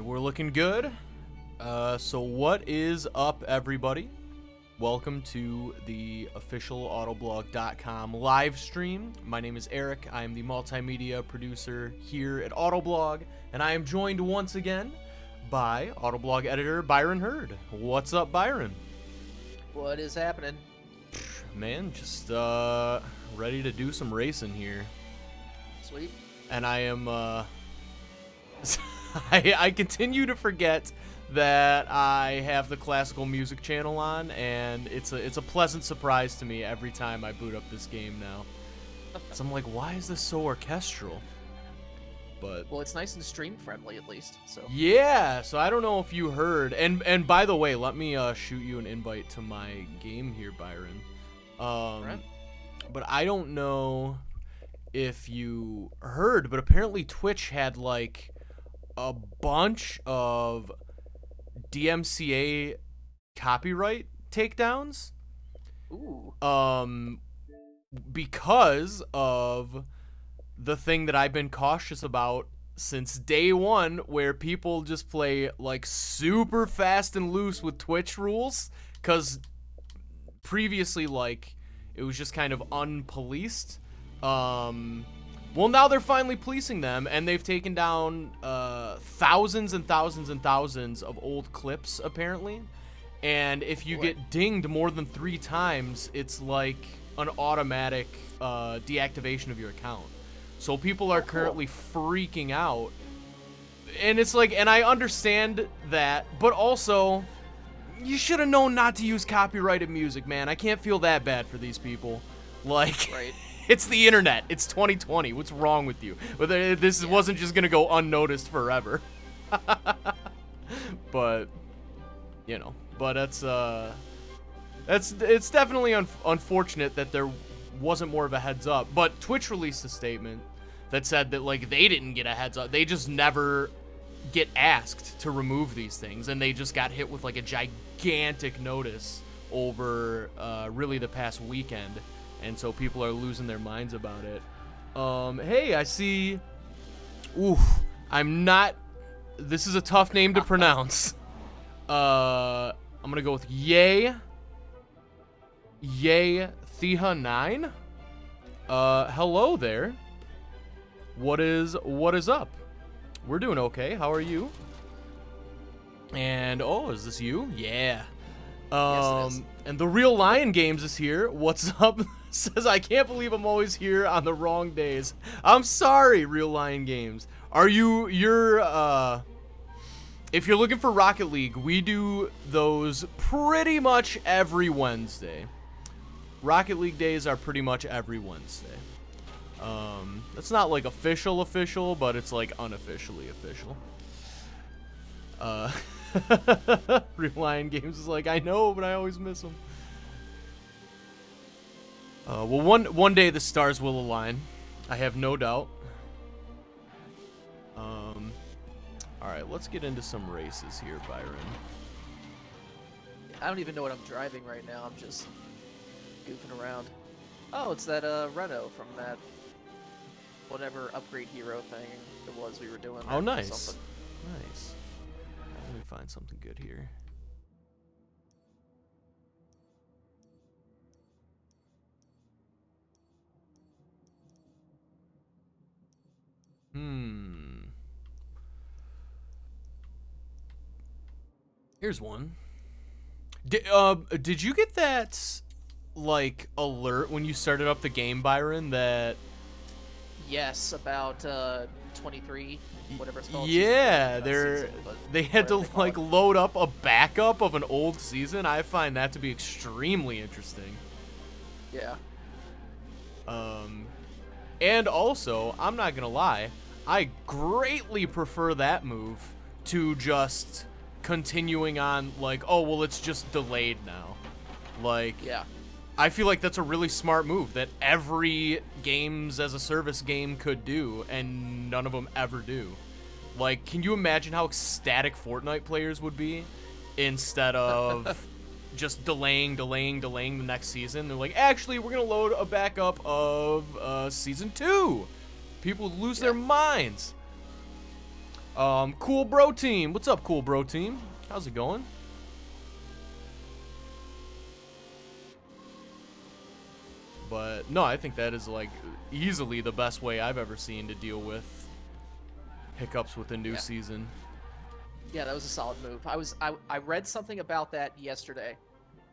We're looking good. So what is up, everybody? Welcome to the official Autoblog.com live stream. My name is Eric. I am the multimedia producer here at Autoblog, and I am joined once again by Autoblog editor Byron Hurd. What's up, Byron? What is happening? Man, just ready to do some racing here. Sweet. And I am I continue to forget that I have the classical music channel on, and it's a pleasant surprise to me every time I boot up this game now. So I'm like, why is this so orchestral? But well, it's nice and stream friendly at least. So yeah, so I don't know if you heard, and by the way, let me shoot you an invite to my game here, Byron. Right. But I don't know if you heard, but apparently Twitch had like a bunch of DMCA copyright takedowns. Ooh. Because of the thing that I've been cautious about since day one, where people just play like super fast and loose with Twitch rules, because previously, like, it was just kind of unpoliced. Well, now they're finally policing them, and they've taken down thousands and thousands and thousands of old clips, apparently. And if you get dinged more than 3 times, it's like an automatic deactivation of your account. So people are currently freaking out. And it's like, and I understand that, but also, you should have known not to use copyrighted music, man. I can't feel that bad for these people. Like, Right. It's the internet. It's 2020. What's wrong with you? This wasn't just gonna go unnoticed forever. But, you know, but it's definitely unfortunate that there wasn't more of a heads up. But Twitch released a statement that said that, like, they didn't get a heads up. They just never get asked to remove these things, and they just got hit with like a gigantic notice over really the past weekend, and so people are losing their minds about it. Hey, I see. Oof, I'm not. This is a tough name to pronounce. I'm gonna go with Yay Theha 9. Hello there. What is up? We're doing okay. How are you? And oh, is this you? Yeah. Yes, it is. And the Real Lion Games is here. What's up? Says, I can't believe I'm always here on the wrong days. I'm sorry, Real Lion Games. You're if you're looking for Rocket League, we do those pretty much every Wednesday. Rocket League days are pretty much every Wednesday. It's not like official, but it's like unofficially official. Real Lion Games is like, I know, but I always miss them. Well, one day the stars will align. I have no doubt. Alright, let's get into some races here, Byron. I don't even know what I'm driving right now. I'm just goofing around. Oh, it's that Renault from that whatever upgrade hero thing it was we were doing. Oh, or nice. something. Nice. Let me find something good here. Here's one. Did you get that, like, alert when you started up the game, Byron, that... Yes, about 23, whatever it's called. Yeah, season, they had to, whatever they like, call it. load up a backup of an old season. I find that to be extremely interesting. Yeah. And also, I'm not gonna lie, I greatly prefer that move to just continuing on, like, oh, well, it's just delayed now. Like, Yeah. I feel like that's a really smart move that every games as a service game could do, and none of them ever do. Like, can you imagine how ecstatic Fortnite players would be instead of just delaying the next season? They're like, actually, we're gonna load a backup of season 2. People would lose their minds. Cool Bro Team. What's up, Cool Bro Team? How's it going? But no, I think that is like easily the best way I've ever seen to deal with hiccups with a new season. Yeah, that was a solid move. I read something about that yesterday,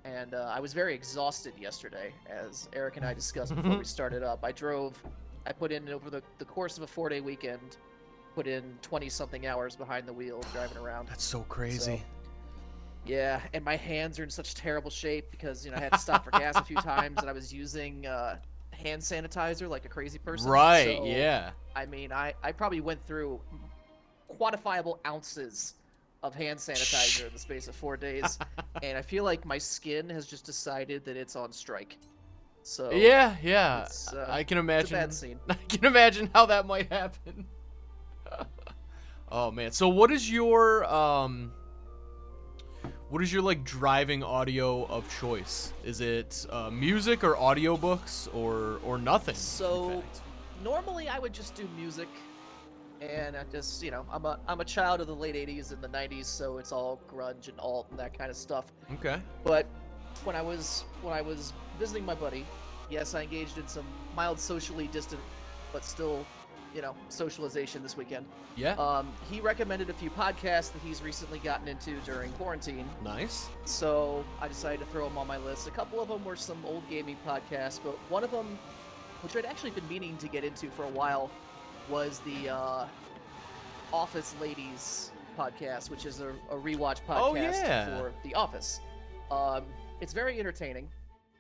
and I was very exhausted yesterday, as Eric and I discussed before we started up. I put in over the course of a 4-day weekend, put in 20-something hours behind the wheel driving around. That's so crazy. So, yeah, and my hands are in such terrible shape because, you know, I had to stop for gas a few times, and I was using hand sanitizer like a crazy person. Right, so, yeah. I mean, I probably went through quantifiable ounces of hand sanitizer in the space of 4 days, and I feel like my skin has just decided that it's on strike. So yeah. I can imagine. It's a bad scene. I can imagine how that might happen. Oh man. So what is your like driving audio of choice? Is it music or audiobooks or nothing? So normally I would just do music, and I just, you know, I'm a child of the late 80s and the 90s, so it's all grunge and alt and that kind of stuff. Okay. But when I was visiting my buddy, yes, I engaged in some mild socially distant but still, you know, socialization this weekend. Yeah. He recommended a few podcasts that he's recently gotten into during quarantine. Nice. So I decided to throw them on my list. A couple of them were some old gaming podcasts, but one of them, which I'd actually been meaning to get into for a while, was the Office Ladies podcast, which is a rewatch podcast for The Office. It's very entertaining,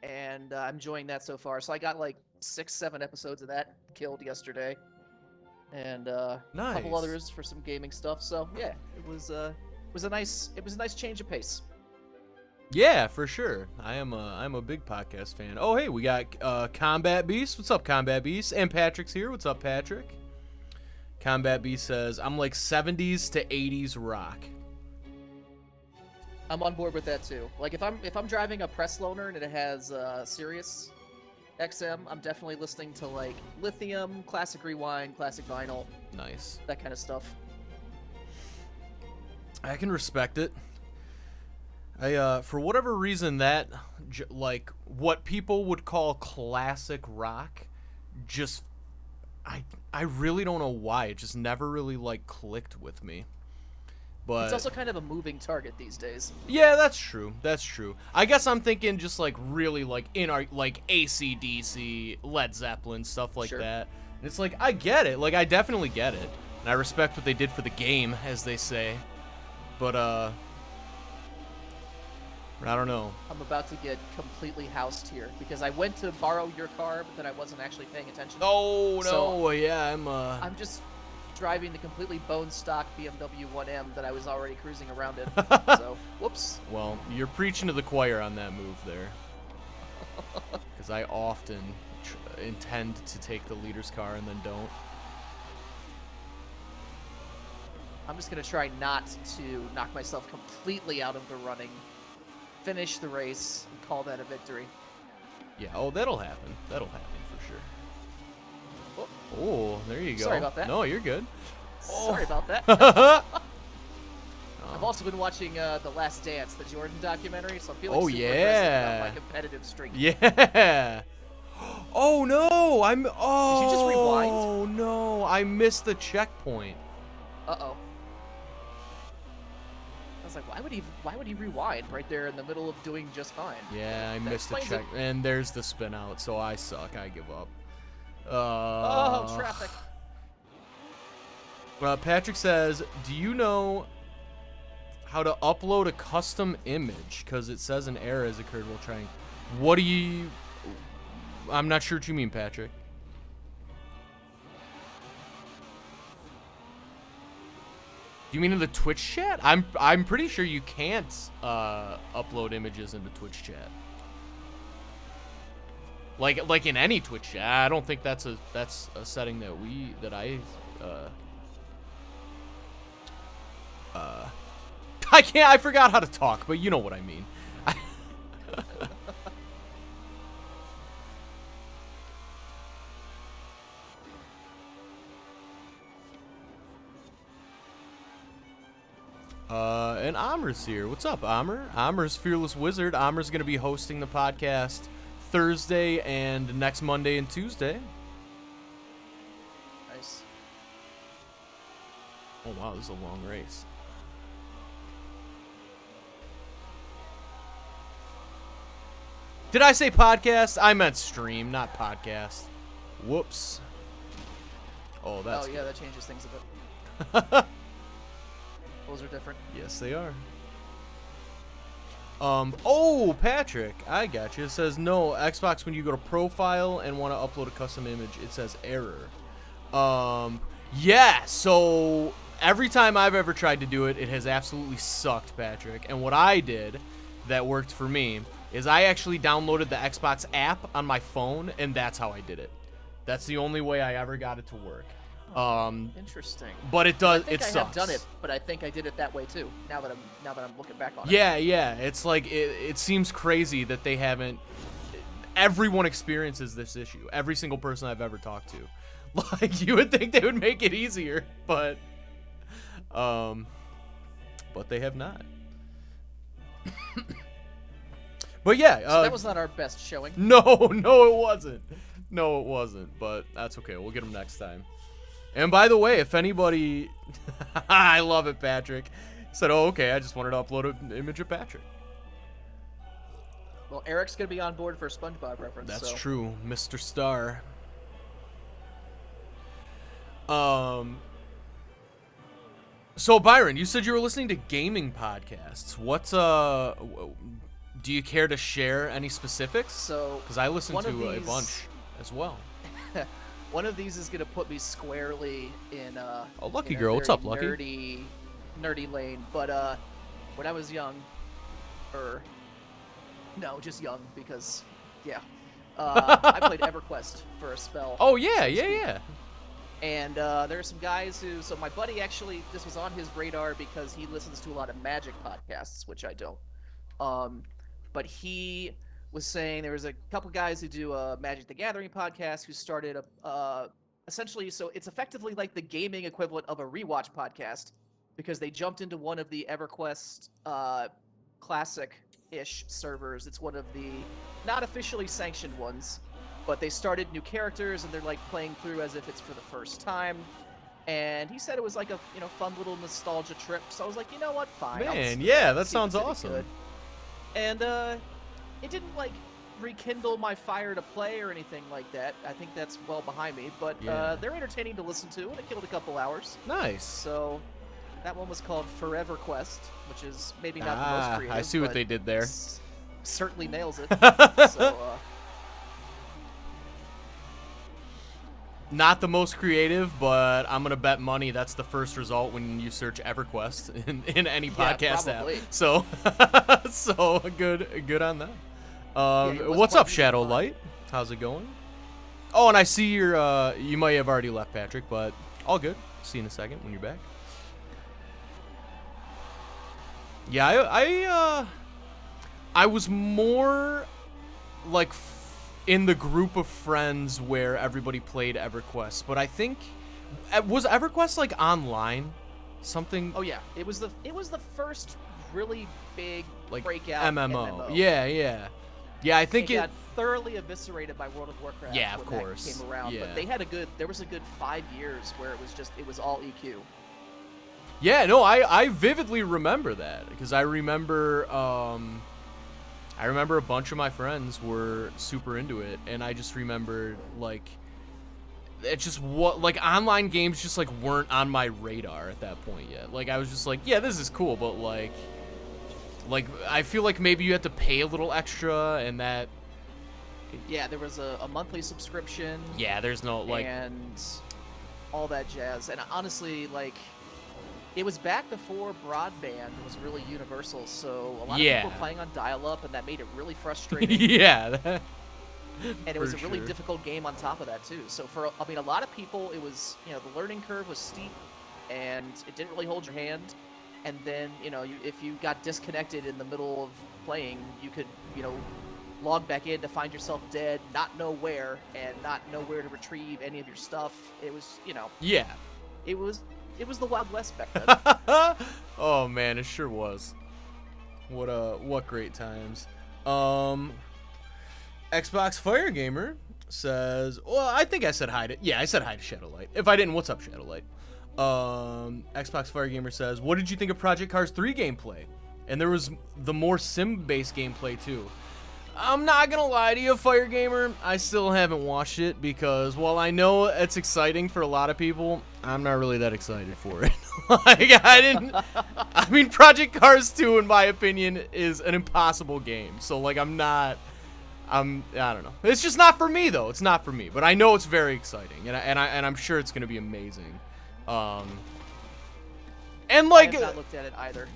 and I'm enjoying that so far. So I got like 6-7 episodes of that killed yesterday, and a couple others for some gaming stuff. So yeah, it was a nice change of pace. Yeah, for sure. I'm a big podcast fan. Oh hey, we got Combat Beast. What's up, Combat Beast? And Patrick's here. What's up, Patrick? Combat Beast says, I'm like 70s to 80s rock. I'm on board with that too. Like if I'm driving a press loaner and it has Sirius XM, I'm definitely listening to like Lithium, Classic Rewind, Classic Vinyl. Nice. That kind of stuff. I can respect it. I for whatever reason that like what people would call classic rock just I really don't know why. It just never really like clicked with me. But it's also kind of a moving target these days. Yeah, that's true. That's true. I guess I'm thinking just like really like in our like AC/DC, Led Zeppelin, stuff like that. And it's like I get it. Like I definitely get it. And I respect what they did for the game, as they say. But I don't know. I'm about to get completely housed here because I went to borrow your car, but then I wasn't actually paying attention. Oh no! So yeah, I'm just driving the completely bone stock BMW 1M that I was already cruising around in. So whoops. Well, you're preaching to the choir on that move there. Because I often intend to take the leader's car and then don't. I'm just gonna try not to knock myself completely out of the running. Finish the race and call that a victory. Yeah, oh, that'll happen. That'll happen for sure. Oh, there you go. Sorry about that. No, you're good. Sorry about that. I've also been watching The Last Dance, the Jordan documentary, so I'm feeling super aggressive about my competitive streak. Yeah. Oh no! Did you just rewind? Oh no! I missed the checkpoint. Uh-oh. I was like, why would he rewind right there in the middle of doing just fine? Yeah, I missed the check. And there's the spin out, so I suck. I give up. Oh, traffic. Patrick says, do you know how to upload a custom image? Because it says an error has occurred while trying. What do you... I'm not sure what you mean, Patrick. You mean in the Twitch chat? I'm pretty sure you can't upload images into Twitch chat. Like in any Twitch chat. I don't think that's a setting that I I forgot how to talk, but you know what I mean. And Amr's here. What's up, Amr? Amr's Fearless Wizard. Amr's going to be hosting the podcast Thursday and next Monday and Tuesday. Nice. Oh, wow, this is a long race. Did I say podcast? I meant stream, not podcast. Whoops. Oh, that's yeah, that changes things a bit. Those are different. Yes, they are. Oh, Patrick, I got you. It says, no, Xbox, when you go to profile and want to upload a custom image, it says error. Yeah, so every time I've ever tried to do it, it has absolutely sucked, Patrick. And what I did that worked for me is I actually downloaded the Xbox app on my phone, and that's how I did it. That's the only way I ever got it to work. Interesting. But it does. I think it I sucks. have done it, but I think I did it that way too. Now that I'm looking back on it. Yeah. It's like it seems crazy that they haven't. Everyone experiences this issue. Every single person I've ever talked to. Like, you would think they would make it easier, but they have not. But yeah, so that was not our best showing. No, it wasn't. No, it wasn't. But that's okay. We'll get them next time. And by the way, if anybody, I love it, Patrick said, "Oh, okay. I just wanted to upload an image of Patrick." Well, Eric's gonna be on board for a SpongeBob reference. That's so. true, Mr. Star. So Byron, you said you were listening to gaming podcasts. What's do you care to share any specifics? So, because I listen to a these... bunch as well. One of these is gonna put me squarely in oh, lucky in a girl, what's very up, Lucky? nerdy lane. But when I was young, no, just young because yeah, I played EverQuest for a spell. Oh yeah. And there are some guys who, so my buddy actually, this was on his radar because he listens to a lot of Magic podcasts, which I don't. But he was saying there was a couple guys who do a Magic the Gathering podcast who started essentially, so it's effectively like the gaming equivalent of a rewatch podcast because they jumped into one of the EverQuest classic-ish servers. It's one of the not officially sanctioned ones. But they started new characters, and they're like playing through as if it's for the first time. And he said it was like a fun little nostalgia trip. So I was like, you know what, fine. Man, yeah, that sounds awesome. Good. And it didn't like rekindle my fire to play or anything like that. I think that's well behind me. But they're entertaining to listen to, and it killed a couple hours. Nice. So that one was called Forever Quest, which is maybe not the most creative. I see what they did there. Certainly nails it. So. Not the most creative, but I'm gonna bet money that's the first result when you search EverQuest in any podcast app. So, so good on that. What's up, Shadow Light? How's it going? Oh, and I see you might have already left, Patrick, but all good. See you in a second when you're back. Yeah, I was more like in the group of friends where everybody played EverQuest, but I think was EverQuest like online, something. Oh yeah, it was the first really big like breakout MMO. Yeah. I think it got thoroughly eviscerated by World of Warcraft. Yeah, of when course. That came around, yeah. But there was a good 5 years where it was all EQ. Yeah, no, I vividly remember that because I remember a bunch of my friends were super into it, and I just remember like it just online games just like weren't on my radar at that point yet. Like I was just like, yeah, this is cool, but like I feel like maybe you had to pay a little extra, and that. Yeah, there was a monthly subscription. Yeah, there's no like and all that jazz, and honestly, like. It was back before broadband was really universal, so a lot of people were playing on dial-up, and that made it really frustrating. Yeah. And it was a really difficult game on top of that, too. So a lot of people, it was, the learning curve was steep, and it didn't really hold your hand. And then, if you got disconnected in the middle of playing, you could, log back in to find yourself dead, not know where, and not know where to retrieve any of your stuff. It was, Yeah. It was It was the Wild West back then. Oh man, it sure was. What great times. Xbox Fire Gamer says, well, I think I said hi to, yeah, I said hi to Shadowlight. If I didn't, what's up, Shadowlight? Xbox Fire Gamer says, what did you think of Project Cars 3 gameplay? And there was the more sim-based gameplay too. I'm not gonna lie to you, Fire Gamer, I still haven't watched it because while I know it's exciting for a lot of people, I'm not really that excited for it. I mean, Project Cars 2, in my opinion, is an impossible game. So, like, I don't know. It's just not for me, though. It's not for me. But I know it's very exciting, and I'm sure it's gonna be amazing. And like, I have not looked at it either.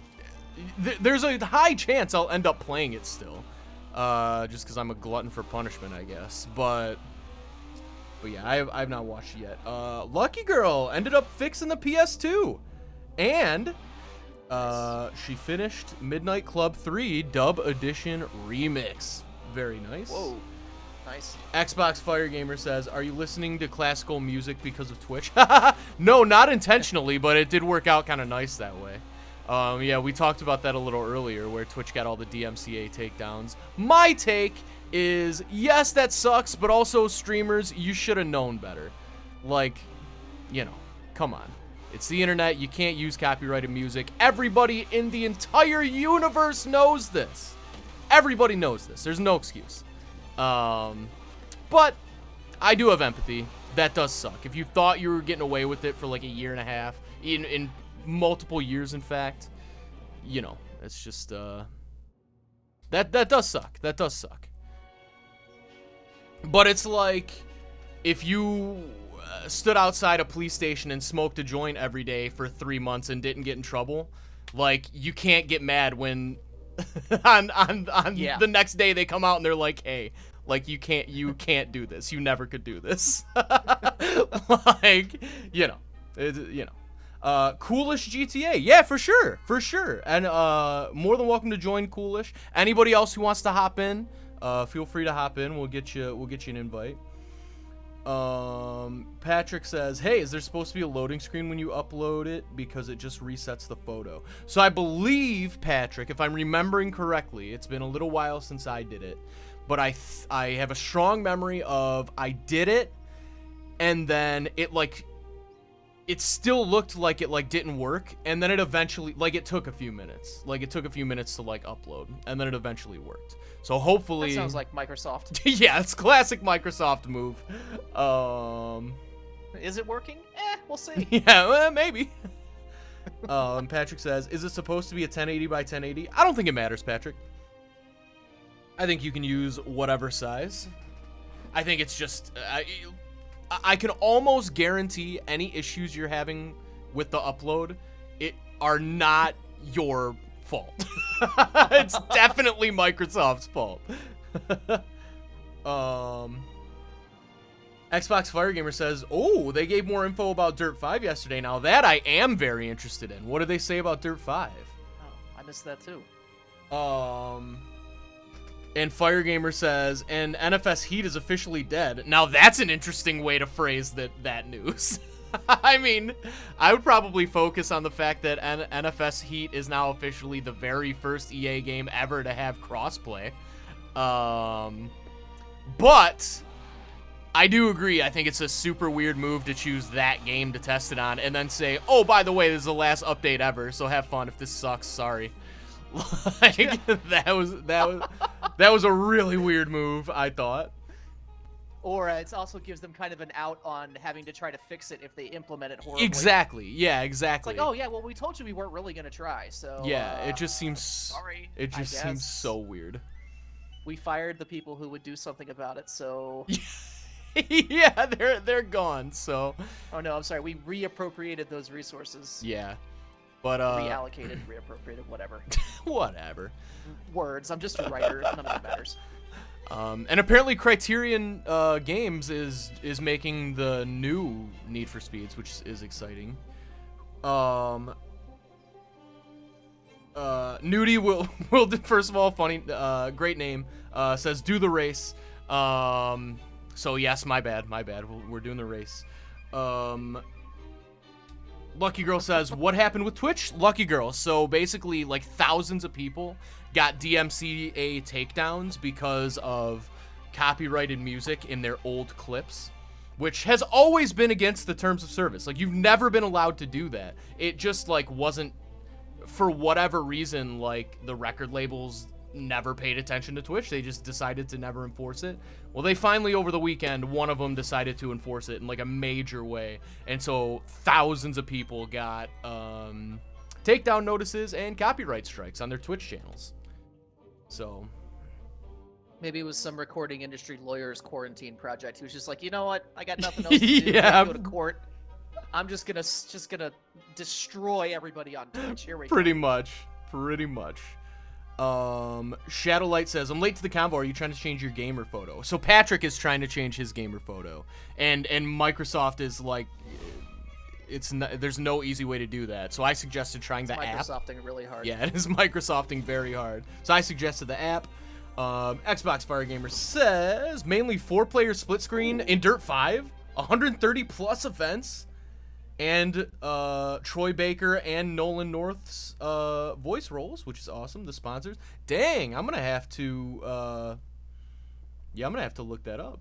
There's a high chance I'll end up playing it still, just because I'm a glutton for punishment, I guess. But yeah, I've not watched it yet. Lucky Girl ended up fixing the PS2, and she finished Midnight Club 3 Dub Edition Remix. Very nice. Whoa. Nice. Xbox Fire Gamer says, are you listening to classical music because of Twitch? No, not intentionally, but it did work out kind of nice that way. Yeah, we talked about that a little earlier, where Twitch got all the DMCA takedowns. My take is, yes, that sucks, but also, streamers, you should have known better. Like, you know, come on. It's the internet. You can't use copyrighted music. Everybody in the entire universe knows this. Everybody knows this. There's no excuse. But I do have empathy. That does suck. If you thought you were getting away with it for like a year and a half, in multiple years, in fact, you know, it's just, that does suck. That does suck. But it's like, if you stood outside a police station and smoked a joint every day for 3 months and didn't get in trouble, like, you can't get mad when on Yeah. the next day they come out and they're like, hey, like, you can't do this. You never could do this. Like, you know. Coolish GTA. Yeah, for sure. And more than welcome to join Coolish. Anybody else who wants to hop in, feel free to hop in. We'll get you an invite. Patrick says, hey, is there supposed to be a loading screen when you upload it because it just resets the photo? So I believe, Patrick, if I'm remembering correctly, it's been a little while since I did it, but I have a strong memory of I did it, and then it still looked like it didn't work, and then it eventually, it took a few minutes. It took a few minutes to upload, and then it eventually worked. So hopefully... That sounds like Microsoft. Yeah, it's classic Microsoft move. Is it working? We'll see. Yeah, well, maybe. Patrick says, is it supposed to be a 1080 by 1080? I don't think it matters, Patrick. I think you can use whatever size. I think it's just... I can almost guarantee any issues you're having with the upload are not your fault. It's definitely Microsoft's fault. Xbox Fire Gamer says, oh, they gave more info about Dirt 5 yesterday. Now that I am very interested in. What did they say about Dirt 5? Oh, I missed that too. And Fire Gamer says, and NFS Heat is officially dead. Now that's an interesting way to phrase that news. I mean, I would probably focus on the fact that NFS Heat is now officially the very first EA game ever to have crossplay. But I do agree. I think it's a super weird move to choose that game to test it on and then say, oh, by the way, this is the last update ever, so have fun. If this sucks, sorry. That was a really weird move, I thought. Or it also gives them kind of an out on having to try to fix it if they implement it horribly. Exactly. Yeah, exactly. It's like, oh yeah, well we told you we weren't really gonna try, so yeah, it just seems sorry. It just seems so weird. We fired the people who would do something about it, so yeah, they're gone. So. Oh no, I'm sorry. We reappropriated those resources. Yeah. But reallocated, reappropriated, whatever. Whatever. Words. I'm just a writer. None of that matters. And apparently Criterion Games is making the new Need for Speeds, which is exciting. Nudie will first of all, funny, great name, says do the race. So yes, my bad. We're doing the race. Lucky Girl says, what happened with Twitch? Lucky Girl. So basically, like, thousands of people got DMCA takedowns because of copyrighted music in their old clips, which has always been against the terms of service. Like, you've never been allowed to do that. It just, like, wasn't, for whatever reason, like, the record labels never paid attention to Twitch. They just decided to never enforce it. Well, they finally, over the weekend, one of them decided to enforce it in, like, a major way. And so thousands of people got takedown notices and copyright strikes on their Twitch channels. So maybe it was some recording industry lawyer's quarantine project. He was just like, you know what? I got nothing else to do. Yeah. I go to court. I'm just gonna destroy everybody on Twitch. Here we go. Pretty much. Shadowlight says, I'm late to the convo. Are you trying to change your gamer photo? So Patrick is trying to change his gamer photo, and Microsoft is like, there's no easy way to do that. So I suggested trying the app. Microsofting really hard. Yeah, it is Microsofting very hard. So I suggested the app. Xbox Fire Gamer says, mainly 4-player split screen in Dirt 5, 130 plus events, and Troy Baker and Nolan North's voice roles, which is awesome. The sponsors. Dang, I'm gonna have to look that up.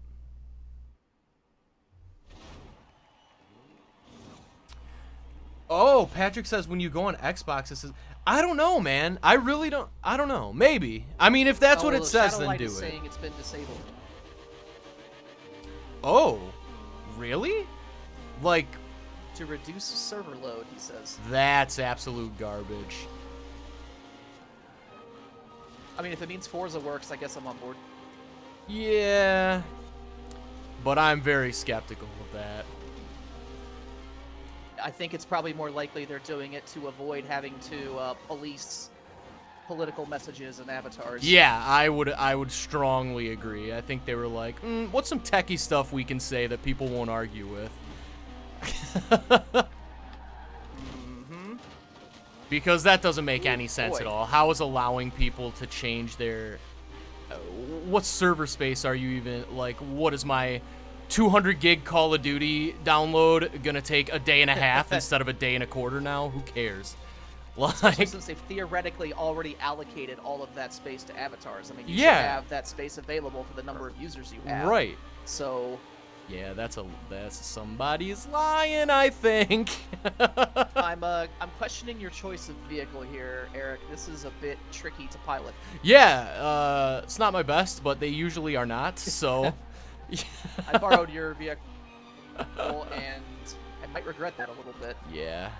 Oh, Patrick says when you go on Xbox, it says, I don't know, man. I don't know. Maybe. I mean, if that's what it says, then do it. Saying it's been disabled. Oh, really? Like, to reduce server load, he says. That's absolute garbage. I mean, if it means Forza works, I guess I'm on board. Yeah. But I'm very skeptical of that. I think it's probably more likely they're doing it to avoid having to police political messages and avatars. Yeah, I would strongly agree. I think they were like, what's some techie stuff we can say that people won't argue with? Because that doesn't make any sense at all. How is allowing people to change their... what server space are you even... Like, what is my 200 gig Call of Duty download gonna take a day and a half instead of a day and a quarter now? Who cares? Especially since they've theoretically already allocated all of that space to avatars. I mean, you should have that space available for the number of users you have. Right. So... yeah, that's somebody's lying, I think. I'm questioning your choice of vehicle here, Eric. This is a bit tricky to pilot. Yeah, it's not my best, but they usually are not, so... I borrowed your vehicle, and I might regret that a little bit. Yeah.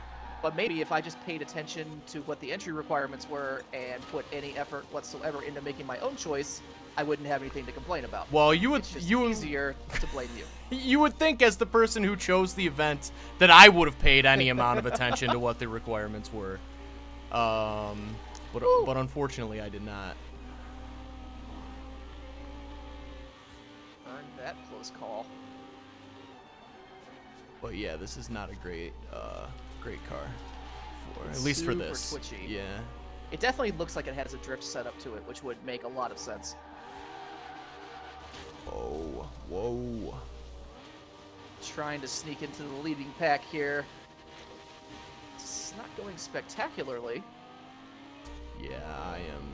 But maybe if I just paid attention to what the entry requirements were and put any effort whatsoever into making my own choice, I wouldn't have anything to complain about. Well, it's just easier to blame you. You would think, as the person who chose the event, that I would have paid any amount of attention to what the requirements were. But unfortunately, I did not. Earned that close call. But yeah, this is not a great car, at least for this. Super twitchy. Yeah. It definitely looks like it has a drift setup to it, which would make a lot of sense. Whoa. Trying to sneak into the leading pack here. It's not going spectacularly. Yeah, I am,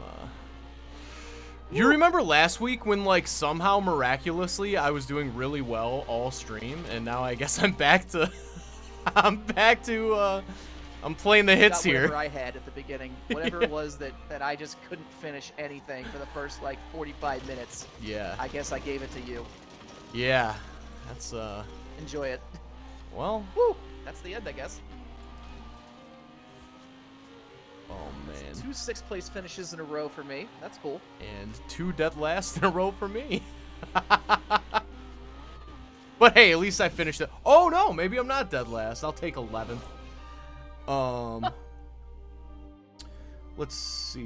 You remember last week when, like, somehow miraculously I was doing really well all stream, and now I guess I'm back to... I'm playing the hits here. Whatever I had at the beginning. Whatever it was that I just couldn't finish anything for the first, like, 45 minutes. Yeah. I guess I gave it to you. Yeah. That's, Enjoy it. Well. Woo! That's the end, I guess. Oh, man. 2 6th place finishes in a row for me. That's cool. And 2 dead last in a row for me. But hey, at least I finished it. Oh, no, maybe I'm not dead last. I'll take 11th. Let's see.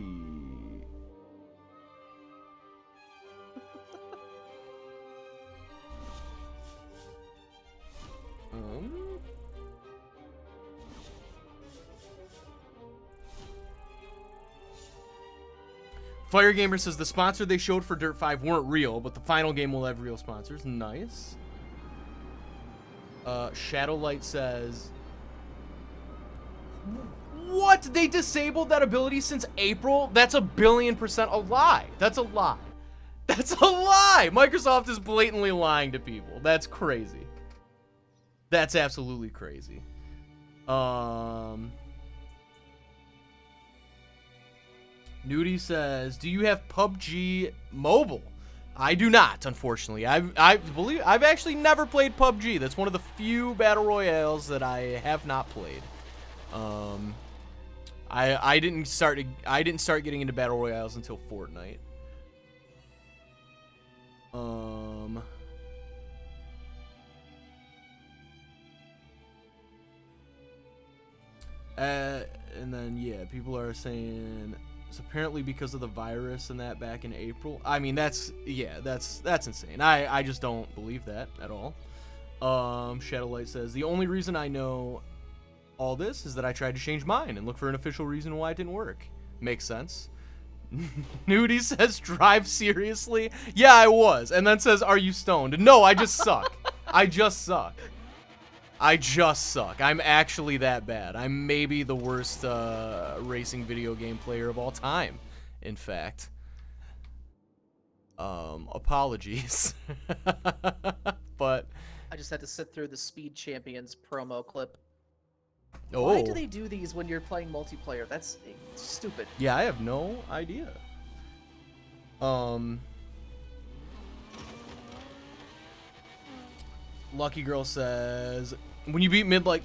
Fire Gamer says the sponsor they showed for Dirt 5 weren't real, but the final game will have real sponsors. Nice. Shadowlight says What? They disabled that ability since April? That's 1,000,000,000% a lie. That's a lie. That's a lie. Microsoft is blatantly lying to people. That's crazy. That's absolutely crazy. Nudie says, "Do you have PUBG Mobile?" I do not, unfortunately. I believe I've actually never played PUBG. That's one of the few battle royales that I have not played. I didn't start getting into battle royales until Fortnite. And then yeah, people are saying it's apparently because of the virus and that back in April. I mean, that's insane. I just don't believe that at all. Shadowlight says, "The only reason I know all this is that I tried to change mine and look for an official reason why it didn't work." Makes sense. Nudie says, "Drive seriously?" Yeah, I was. And then says, "Are you stoned?" No, I just suck. I just suck. I'm actually that bad. I'm maybe the worst racing video game player of all time, in fact. Apologies. But I just had to sit through the Speed Champions promo clip. oh, Why do they do these when you're playing multiplayer? That's stupid. yeah, I have no idea. Lucky Girl says, "When you beat Midnight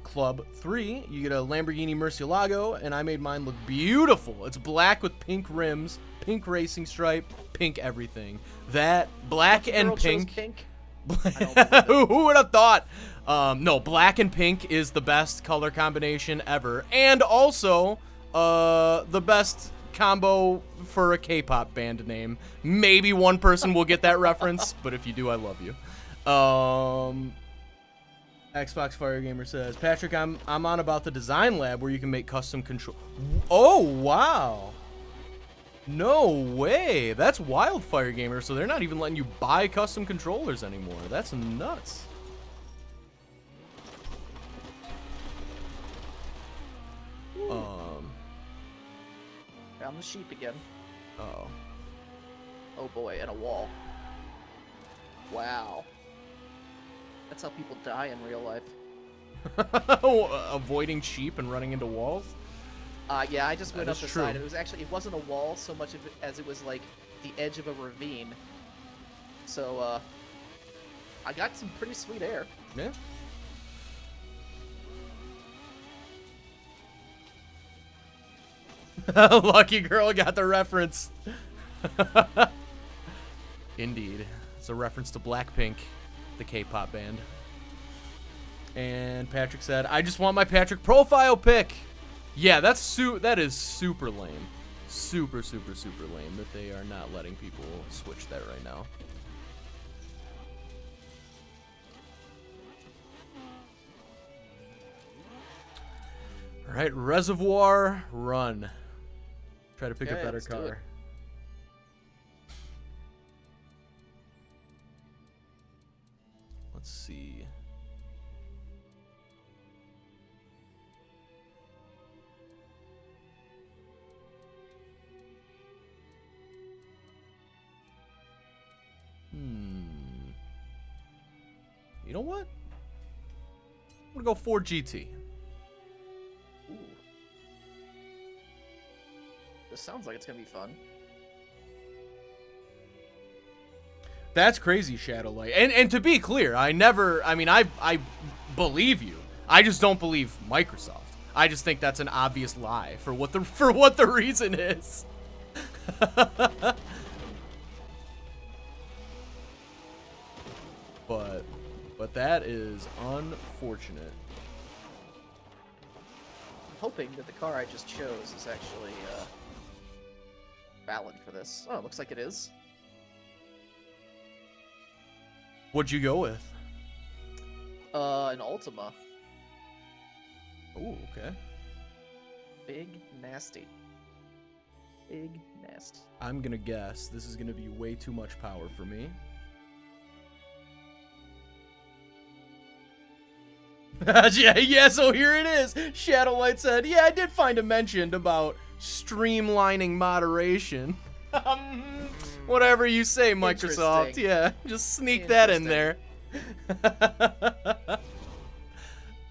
Club 3, you get a Lamborghini Murcielago, and I made mine look beautiful. It's black with pink rims, pink racing stripe, pink everything. That black Lucky and Girl chose pink." pink? I don't believe it. Who would have thought? No, black and pink is the best color combination ever, and also the best combo for a K-pop band name. Maybe one person will get that reference, but if you do, I love you. Xbox Fire Gamer says, "Patrick, I'm on about the design lab where you can make custom control." Oh wow. No way. That's Wildfire Gamer, so they're not even letting you buy custom controllers anymore. That's nuts. Found the sheep again. Oh. Oh boy, and a wall. Wow. That's how people die in real life. Avoiding sheep and running into walls? Yeah, I just went up the true. side. It wasn't a wall so much as it was like the edge of a ravine. So, I got some pretty sweet air. Yeah. Lucky Girl got the reference. Indeed. It's a reference to Blackpink, the K-pop band. And Patrick said, "I just want my Patrick profile pic." Yeah, that is super lame. Super lame that they are not letting people switch that right now. All right, Reservoir, run. Try to pick a better let's do it. car. Let's see. You know what? I'm gonna go Ford GT. Ooh. This sounds like it's gonna be fun. That's crazy, Shadowlight. And to be clear, I believe you. I just don't believe Microsoft. I just think that's an obvious lie for what the reason is. But that is unfortunate. I'm hoping that the car I just chose is actually valid for this. Oh, it looks like it is. What'd you go with? An Ultima. Oh, okay. Big nasty. Big nasty. I'm gonna guess this is gonna be way too much power for me. Yeah, so here it is. Shadowlight said, yeah, I did find a mention about streamlining moderation. Whatever you say, Microsoft. Yeah, just sneak that in there.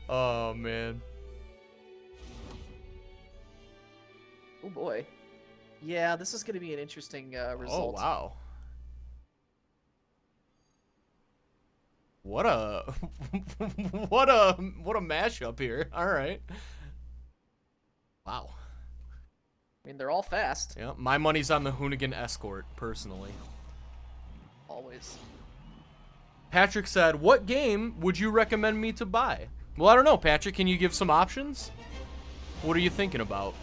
Oh, man. Oh, boy. Yeah, this is going to be an interesting result. Oh, wow. What a what a mashup here. All right. Wow. I mean, they're all fast. Yeah, my money's on the Hoonigan Escort, personally. Always. Patrick said, what game would you recommend me to buy? Well, I don't know, Patrick. Can you give some options? What are you thinking about?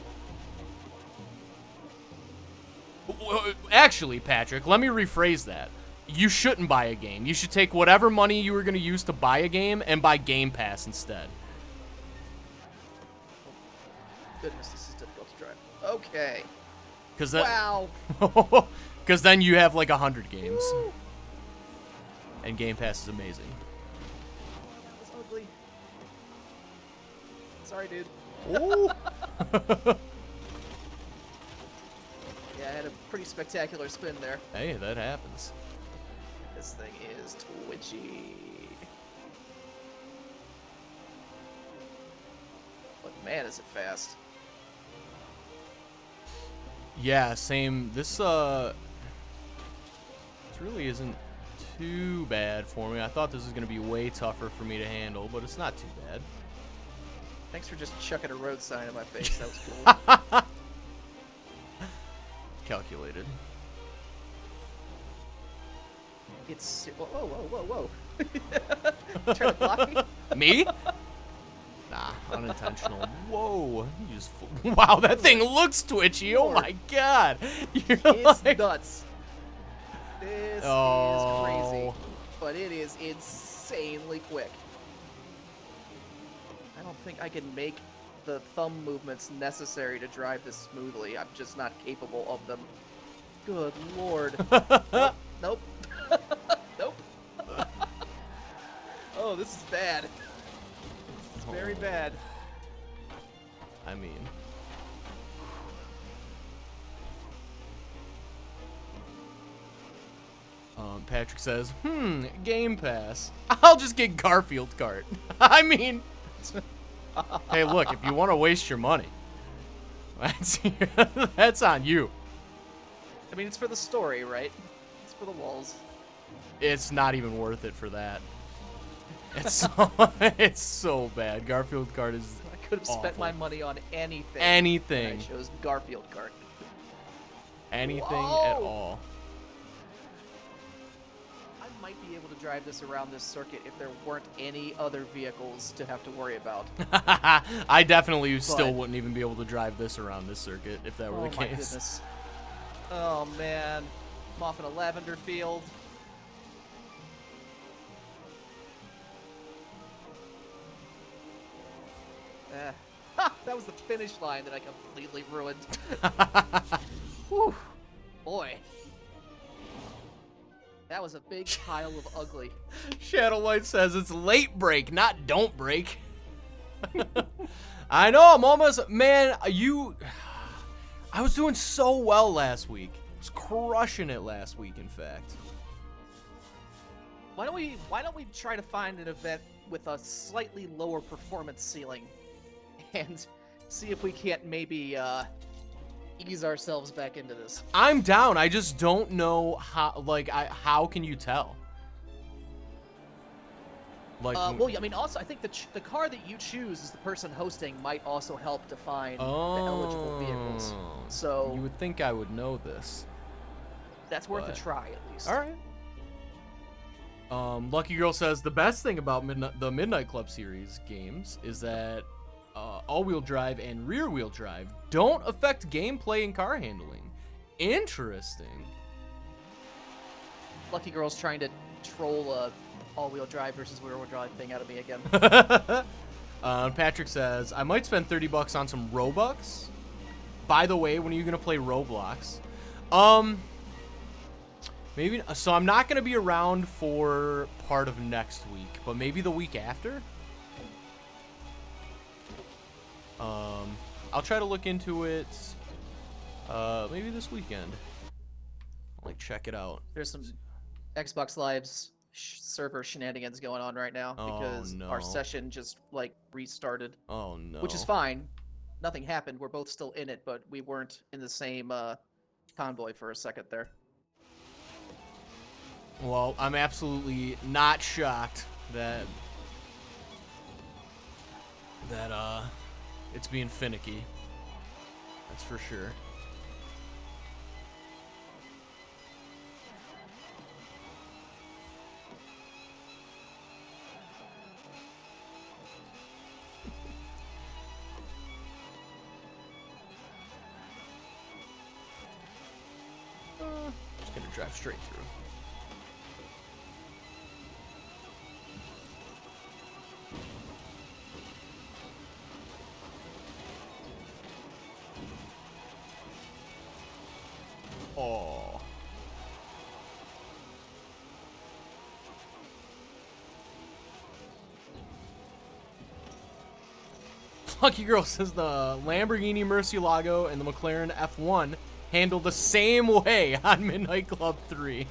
Actually, Patrick, let me rephrase that. You shouldn't buy a game. You should take whatever money you were going to use to buy a game and buy Game Pass instead. Goodness, this is difficult to drive. Okay. Cause that, wow. Because then you have like 100 games. Woo. And Game Pass is amazing. That's ugly. Sorry, dude. Ooh. Yeah, I had a pretty spectacular spin there. Hey, that happens. This thing is twitchy. But man, is it fast. Yeah, same. This really isn't too bad for me. I thought this was going to be way tougher for me to handle, but it's not too bad. Thanks for just chucking a road sign in my face. That was cool. Calculated. It's... Whoa. Trying to block me? Me? Nah, unintentional. Whoa. You just... Wow, that thing looks twitchy. Oh my god. It's nuts. This is crazy. But it is insanely quick. I don't think I can make the thumb movements necessary to drive this smoothly. I'm just not capable of them. Good lord. Nope. Nope. Oh, this is bad. It's very bad. I mean... Patrick says, Game Pass. I'll just get Garfield Kart. I mean... Hey, look, if you want to waste your money, that's on you. I mean, it's for the story, right? It's for the walls. It's not even worth it for that. It's so bad. Garfield Kart is I could have spent awful. my money on anything. Anything. And I chose Garfield Kart. Anything Whoa! at all. I might be able to drive this around this circuit if there weren't any other vehicles to have to worry about. I definitely still wouldn't even be able to drive this around this circuit if that were the case. Oh my goodness. Oh man. I'm off in a lavender field. Ha! That was the finish line that I completely ruined. Whew. Boy. That was a big pile of ugly. Shadowlight says it's late break, not don't break. I know, I'm almost... Man, I was doing so well last week. I was crushing it last week, in fact. Why don't we try to find an event with a slightly lower performance ceiling and see if we can't maybe ease ourselves back into this. I'm down. I just don't know how. Like, how can you tell? Like, well, I mean, also, I think the car that you choose as the person hosting might also help define the eligible vehicles. So you would think I would know this. That's worth a try, at least. All right. Lucky Girl says the best thing about the Midnight Club series games is that all-wheel drive and rear-wheel drive don't affect gameplay and car handling. Interesting. Lucky Girl's trying to troll a all-wheel drive versus rear-wheel drive thing out of me again. Patrick says, I might spend $30 on some Robux. By the way, when are you going to play Roblox? Maybe, so I'm not going to be around for part of next week, but maybe the week after? I'll try to look into it maybe this weekend. I'll, like, check it out. There's some Xbox Live's server shenanigans going on right now because no. our session just like restarted. Oh no. Which is fine. Nothing happened. We're both still in it, but we weren't in the same convoy for a second there. Well, I'm absolutely not shocked that it's being finicky. That's for sure. Just gonna drive straight through. Oh. Lucky Girl says the Lamborghini Murcielago and the McLaren F1 handle the same way on Midnight Club 3.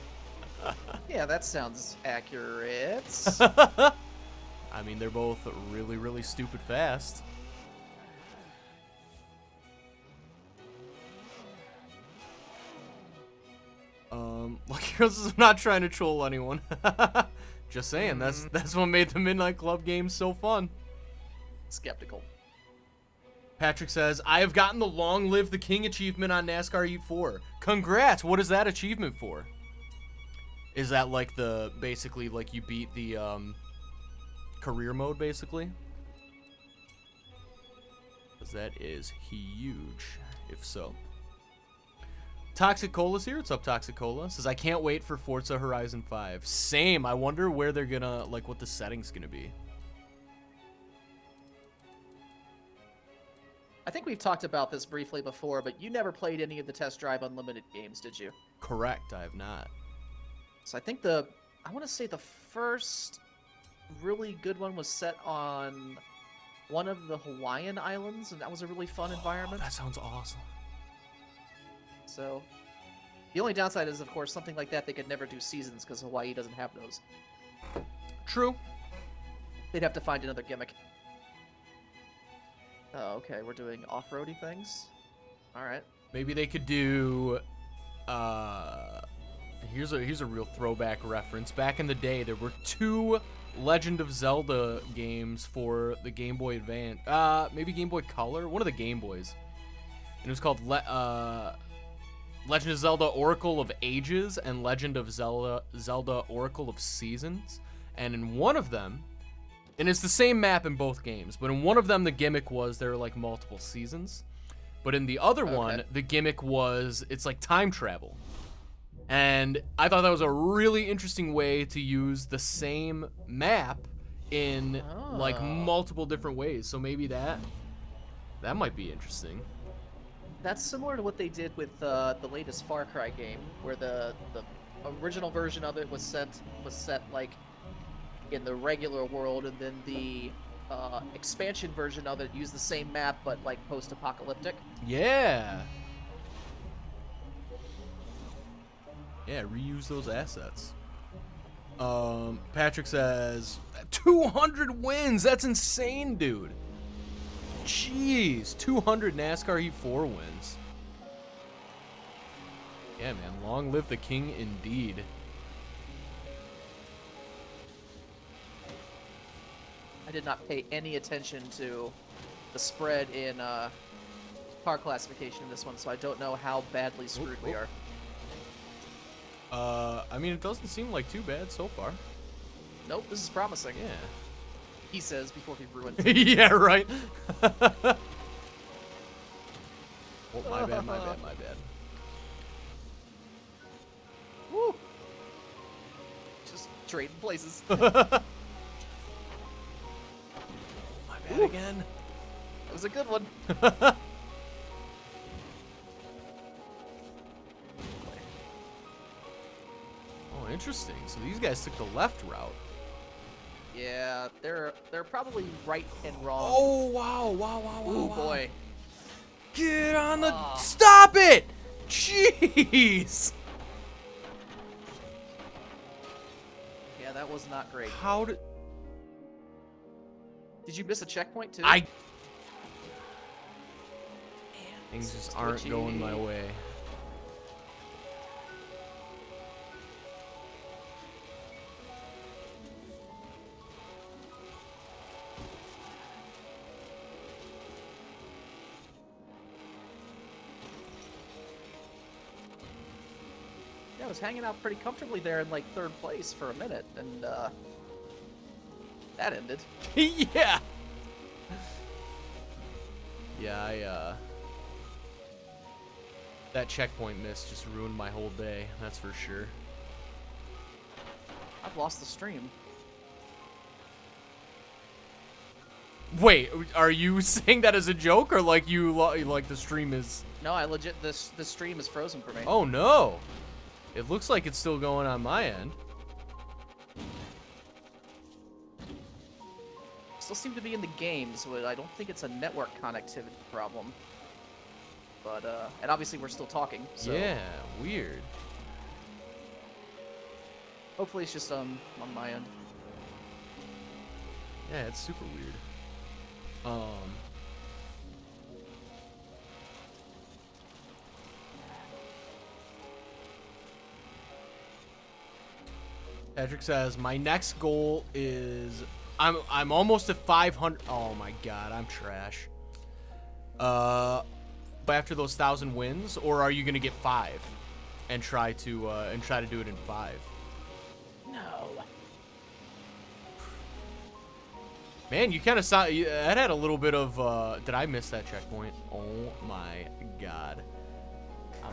Yeah, that sounds accurate. I mean, they're both really, really stupid fast. Lucky Girl says, I'm not trying to troll anyone. Just saying, that's what made the Midnight Club games so fun. Skeptical. Patrick says, I have gotten the Long Live the King achievement on NASCAR Heat 4. Congrats! What is that achievement for? Is that like basically like you beat the career mode, basically? Because that is huge, if so. Toxic Cola's here. What's up, Toxic Cola? Says, I can't wait for Forza Horizon 5. Same. I wonder where they're gonna, like, what the setting's gonna be. I think we've talked about this briefly before, but you never played any of the Test Drive Unlimited games, did you? Correct. I have not. So I think I want to say the first really good one was set on one of the Hawaiian islands, and that was a really fun environment. That sounds awesome. So, the only downside is, of course, something like that, they could never do seasons because Hawaii doesn't have those. True. They'd have to find another gimmick. Oh, okay, we're doing off-roady things? Alright. Maybe they could do, here's a real throwback reference. Back in the day, there were 2 Legend of Zelda games for the Game Boy Advance. Maybe Game Boy Color? One of the Game Boys. And it was called Legend of Zelda Oracle of Ages and Legend of Zelda Oracle of Seasons. And in one of them, and it's the same map in both games, but in one of them the gimmick was there were like multiple seasons. But in the other one, the gimmick was it's like time travel. And I thought that was a really interesting way to use the same map in like multiple different ways. So maybe that might be interesting. That's similar to what they did with the latest Far Cry game, where the original version of it was set like in the regular world, and then the expansion version of it used the same map but like post-apocalyptic. Yeah. Yeah, reuse those assets. Patrick says 200 wins. That's insane, dude. Jeez, 200 NASCAR Heat 4 wins. Yeah, man, long live the king indeed. I did not pay any attention to the spread in car classification in this one, so I don't know how badly screwed we are. I mean, it doesn't seem like too bad so far. Nope, this is promising. Yeah. He says before he ruins it. Yeah, right. Oh, my bad. Woo! Just trading places. My bad again. It was a good one. Oh, interesting. So these guys took the left route. Yeah, they're probably right and wrong. Oh, wow. Ooh, boy. Get on the... Ah. Stop it! Jeez! Yeah, that was not great. How did... Did you miss a checkpoint, too? Things just aren't going my way. Yeah, I was hanging out pretty comfortably there in, like, 3rd place for a minute, and, that ended. Yeah! Yeah, that checkpoint miss just ruined my whole day, that's for sure. I've lost the stream. Wait, are you saying that as a joke, or like you like the stream is... No, I legit, the stream is frozen for me. Oh no! It looks like it's still going on my end. Still seem to be in the game, so I don't think it's a network connectivity problem. But, and obviously we're still talking, so... Yeah, weird. Hopefully it's just, on my end. Yeah, it's super weird. Patrick says, my next goal is... I'm almost at 500... Oh my god, I'm trash. After those 1,000 wins, or are you gonna get 5 and try to do it in 5? No. Man, you kind of saw that had a little bit of. Did I miss that checkpoint? Oh my god!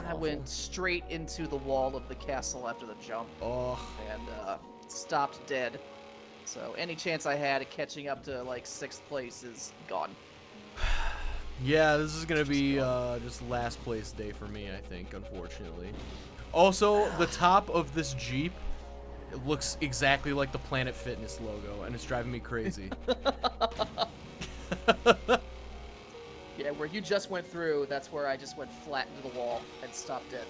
I went straight into the wall of the castle after the jump. Oh. And stopped dead. So any chance I had of catching up to like 6th place is gone. Yeah, this is gonna be just last place day for me, I think, unfortunately. Also, the top of this Jeep, it looks exactly like the Planet Fitness logo, and it's driving me crazy. Yeah, where you just went through, that's where I just went flat into the wall and stopped dead.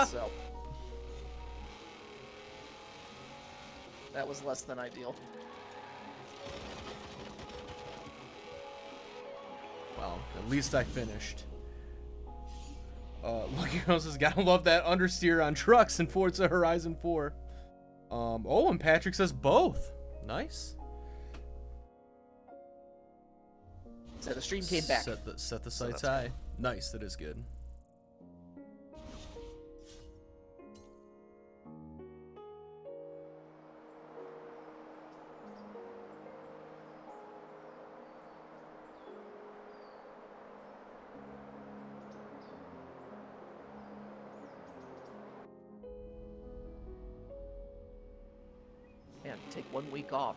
So that was less than ideal. Well, at least I finished. Lucky Girl says, gotta love that understeer on trucks in Forza Horizon 4. Oh, and Patrick says both. Nice. So the stream came back. Set the sights high. Nice, that is good. Man, take 1 week off.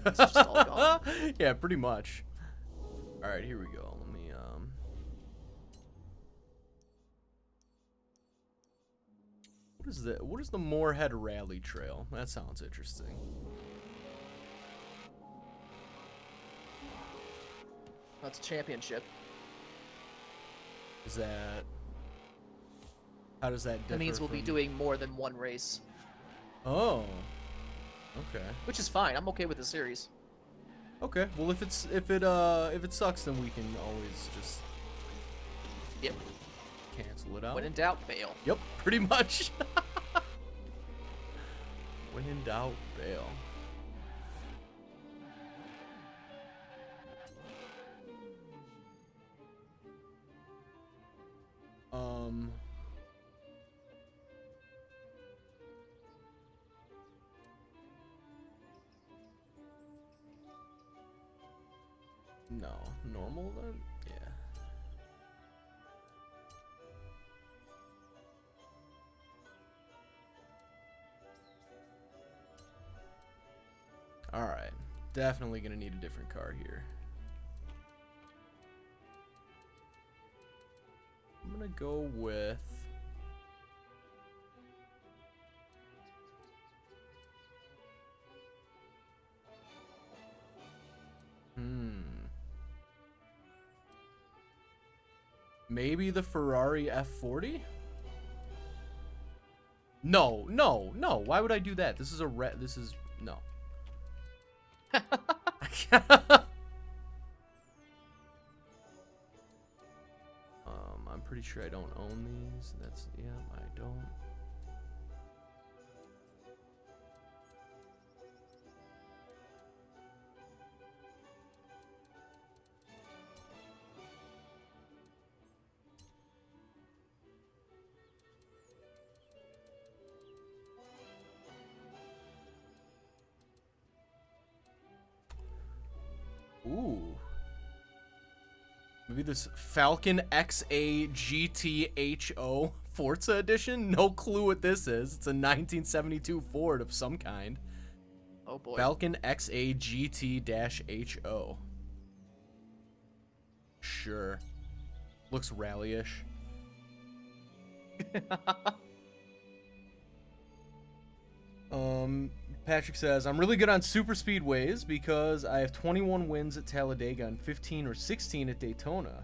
It's just all gone. Yeah, pretty much. All right, here we go. Let me What is the Moorhead Rally Trail? That sounds interesting. That's a championship. Is that... How does that differ? That means we'll be doing more than one race. Oh. Okay. Which is fine. I'm okay with the series. Okay. Well, if it sucks, then we can always just cancel it out. When in doubt, bail. Yep, pretty much. When in doubt, bail. No, normal then? Yeah. Alright. Definitely gonna need a different car here. I'm gonna go with... Maybe the Ferrari F40? No. Why would I do that? This is no. I'm pretty sure I don't own these. I don't. Ooh. Maybe this Falcon XA GTHO Forza edition? No clue what this is. It's a 1972 Ford of some kind. Oh boy. Falcon XA GT-HO. Sure. Looks rally-ish. Patrick says, I'm really good on super speedways because I have 21 wins at Talladega and 15 or 16 at Daytona.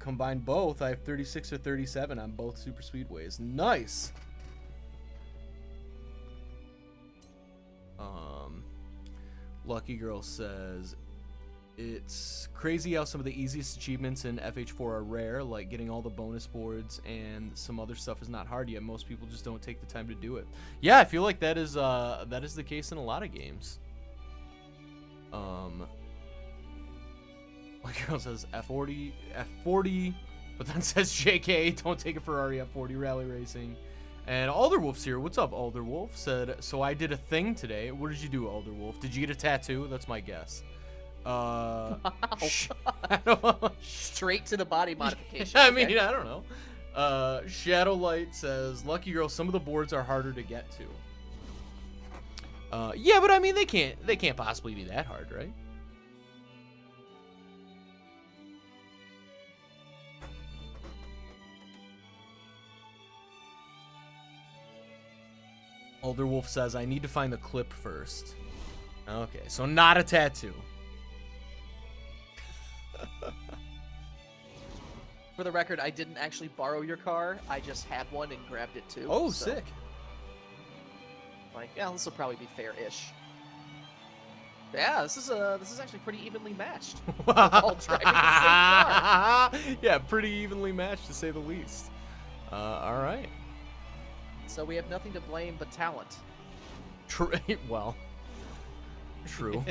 Combined both, I have 36 or 37 on both super speedways. Nice! Lucky Girl says, it's crazy how some of the easiest achievements in FH4 are rare, like getting all the bonus boards, and some other stuff is not hard yet. Most people just don't take the time to do it. Yeah, I feel like that is the case in a lot of games. Lucky Girl says F40, but then says JK, don't take a Ferrari F40 rally racing. And Alderwolf's here. What's up, Alderwolf? Said, so I did a thing today. What did you do, Alderwolf? Did you get a tattoo? That's my guess. Straight to the body modification. I mean, I don't know. Shadowlight says, Lucky Girl, some of the boards are harder to get to. Yeah, but I mean, they can't possibly be that hard, right? Alderwolf says, I need to find the clip first. Okay, so not a tattoo. For the record, I didn't actually borrow your car. I just had one and grabbed it too. Oh, so, sick. Like, yeah, this will probably be fair-ish. Yeah, this is actually pretty evenly matched. We're all driving the same car. Yeah, pretty evenly matched to say the least. All right. So we have nothing to blame but talent. Well, true.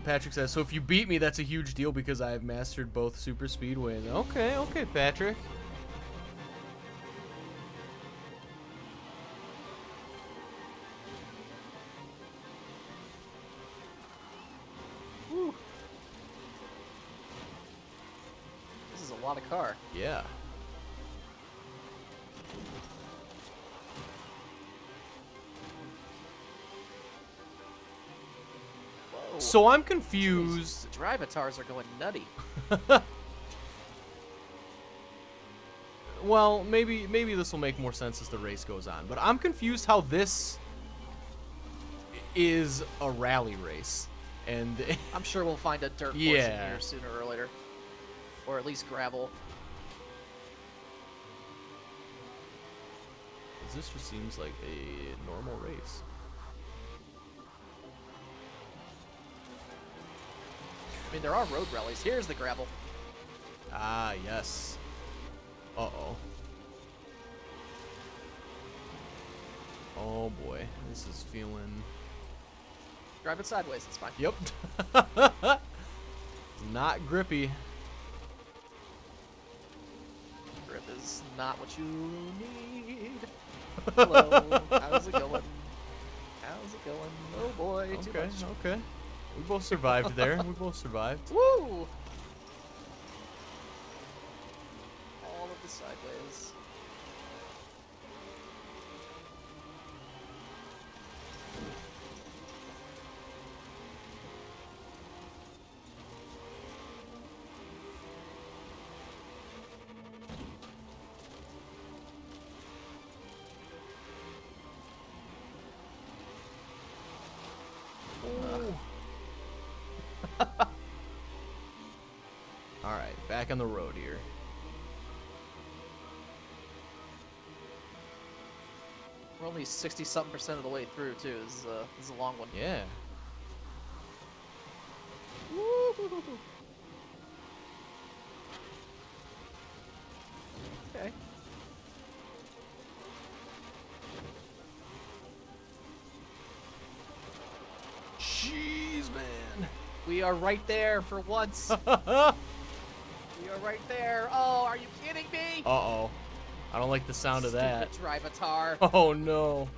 Patrick says, so if you beat me, that's a huge deal because I have mastered both super speedways. Okay, Patrick. Woo. This is a lot of car. Yeah. So I'm confused. The drive-atars are going nutty. Well, maybe this will make more sense as the race goes on, but I'm confused how this is a rally race, and I'm sure we'll find a dirt portion here sooner or later, or at least gravel. This just seems like a normal race. I mean, there are road rallies. Here's the gravel. Ah, yes. Uh-oh. Oh, boy. This is feeling... Drive it sideways. It's fine. Yep. Not grippy. Grip is not what you need. Hello. How's it going? How's it going? Oh, boy. Too much. Okay. We both survived there. We both survived. Woo! All of the sideways. All right, back on the road here. We're only 60-something% of the way through, too. This is a long one. Yeah. Woo-hoo-hoo-hoo. Okay. Jeez, man. We are right there for once. We are right there. Oh, are you kidding me? Uh-oh. I don't like the sound of that. Stupid Drivatar. Oh, no.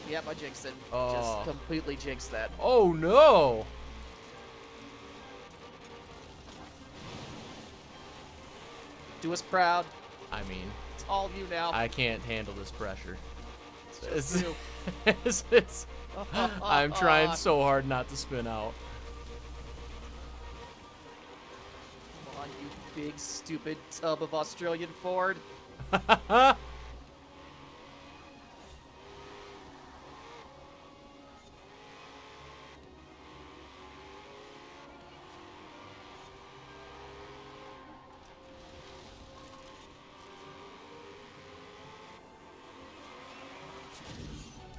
Yep, I jinxed it. Oh. Just completely jinxed that. Oh, no. Do us proud. I mean, It's all you now. I can't handle this pressure. It's just you. I'm trying so hard not to spin out. Come on, you big, stupid tub of Australian Ford.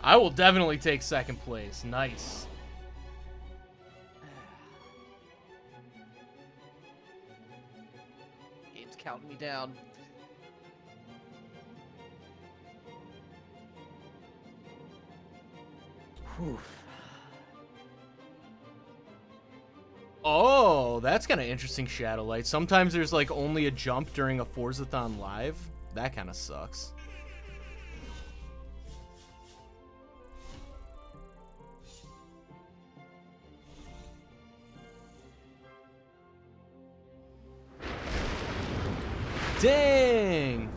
I will definitely take second place. Nice. Game's counting me down. Whew. Oh, that's kind of interesting, Shadowlight. Sometimes there's like only a jump during a Forzathon live. That kind of sucks. Dang!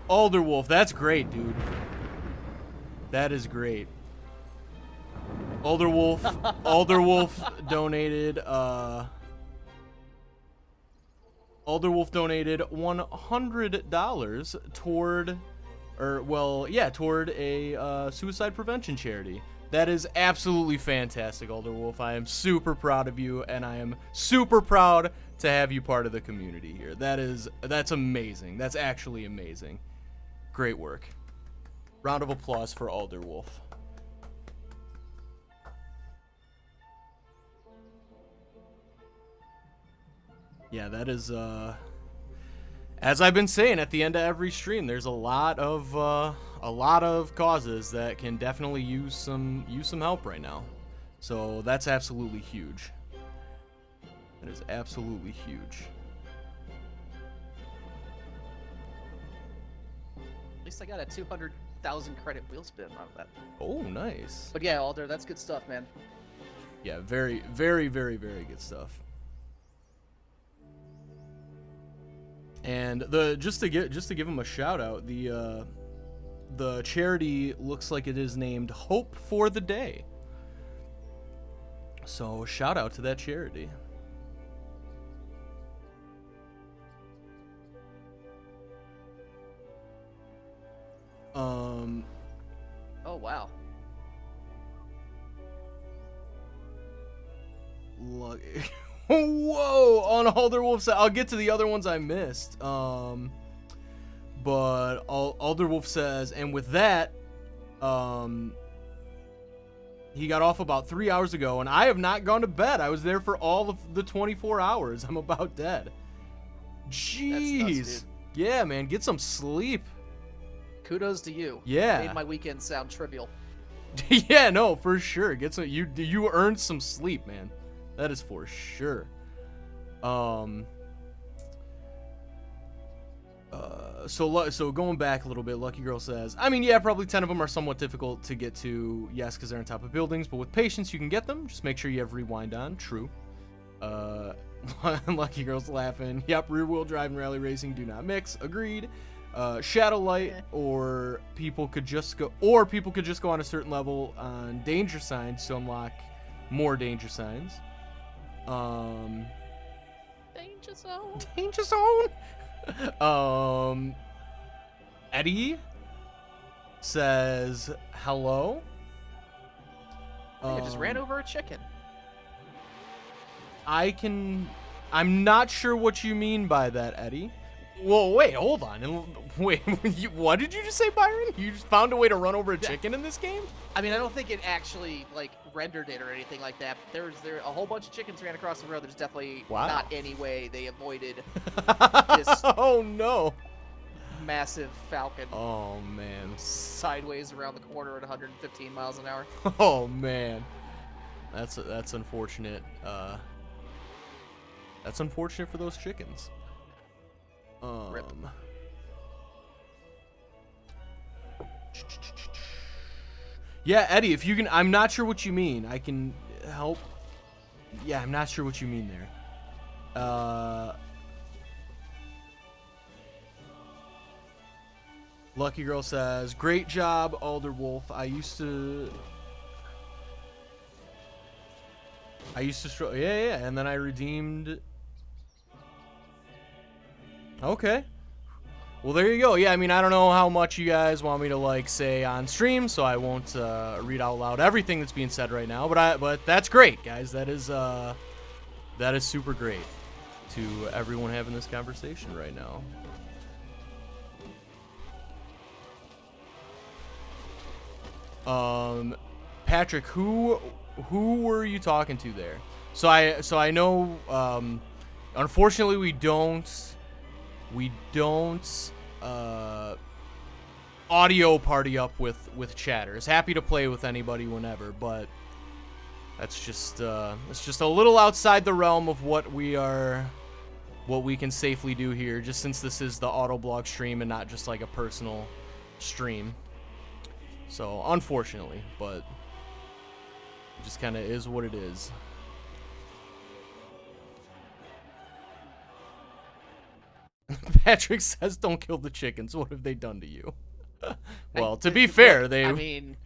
Alderwolf, that's great, dude. That is great. Alderwolf donated Alderwolf donated $100 toward a suicide prevention charity. That is absolutely fantastic, Alderwolf. I am super proud of you, and I am super proud to have you part of the community here. That's amazing. That's actually amazing. Great work. Round of applause for Alderwolf. Yeah, that is as I've been saying at the end of every stream, there's a lot of causes that can definitely use some help right now. So that's absolutely huge. That is absolutely huge. At least I got a 200,000 credit wheel spin out of that. Oh, nice. But yeah, Alder, that's good stuff, man. Yeah, very, very, very, very good stuff. And just to give him a shout out, the charity looks like it is named Hope for the Day. So shout out to that charity. Oh wow. Look. Whoa! On Alderwolf's side, I'll get to the other ones I missed. But Alderwolf says, and with that, he got off about 3 hours ago, and I have not gone to bed. I was there for all of the 24 hours. I'm about dead. Jeez. That's nuts, dude. Yeah, man, get some sleep. Kudos to you. Yeah. Made my weekend sound trivial. Yeah, no, for sure. Get some. You earned some sleep, man. That is for sure. So going back a little bit, Lucky Girl says, I mean, yeah, probably 10 of them are somewhat difficult to get to, yes, because they're on top of buildings, but with patience, you can get them. Just make sure you have rewind on. True. Lucky Girl's laughing. Yep, rear-wheel drive and rally racing do not mix. Agreed. Shadowlight, or people could just go on a certain level on danger signs to unlock more danger signs. Danger zone. Danger zone. Eddie says hello. I just ran over a chicken. I'm not sure what you mean by that, Eddie. Well, wait, hold on. Wait, what did you just say, Byron? You just found a way to run over a chicken in this game? I mean, I don't think it actually, like, rendered it or anything like that. There a whole bunch of chickens ran across the road. There's definitely not any way they avoided this oh, no. massive falcon. Oh, man. Sideways around the corner at 115 miles an hour. Oh, man. That's unfortunate. That's unfortunate for those chickens. Rip. Yeah, Eddie, if you can, I'm not sure what you mean. I can help. Yeah, I'm not sure what you mean there. Lucky Girl says, "Great job, Alderwolf. I used to struggle. Yeah, and then I redeemed." Okay. Well, there you go. Yeah, I mean, I don't know how much you guys want me to, like, say on stream, so I won't read out loud everything that's being said right now. But that's great, guys. That is super great to everyone having this conversation right now. Patrick, who were you talking to there? So I know, unfortunately we don't audio party up with chatters. Happy to play with anybody whenever, but that's just it's just a little outside the realm of what we can safely do here, just since this is the Autoblog stream and not just like a personal stream. So unfortunately, but it just kind of is what it is. Patrick says, "Don't kill the chickens. What have they done to you?" Well, to be fair, I mean,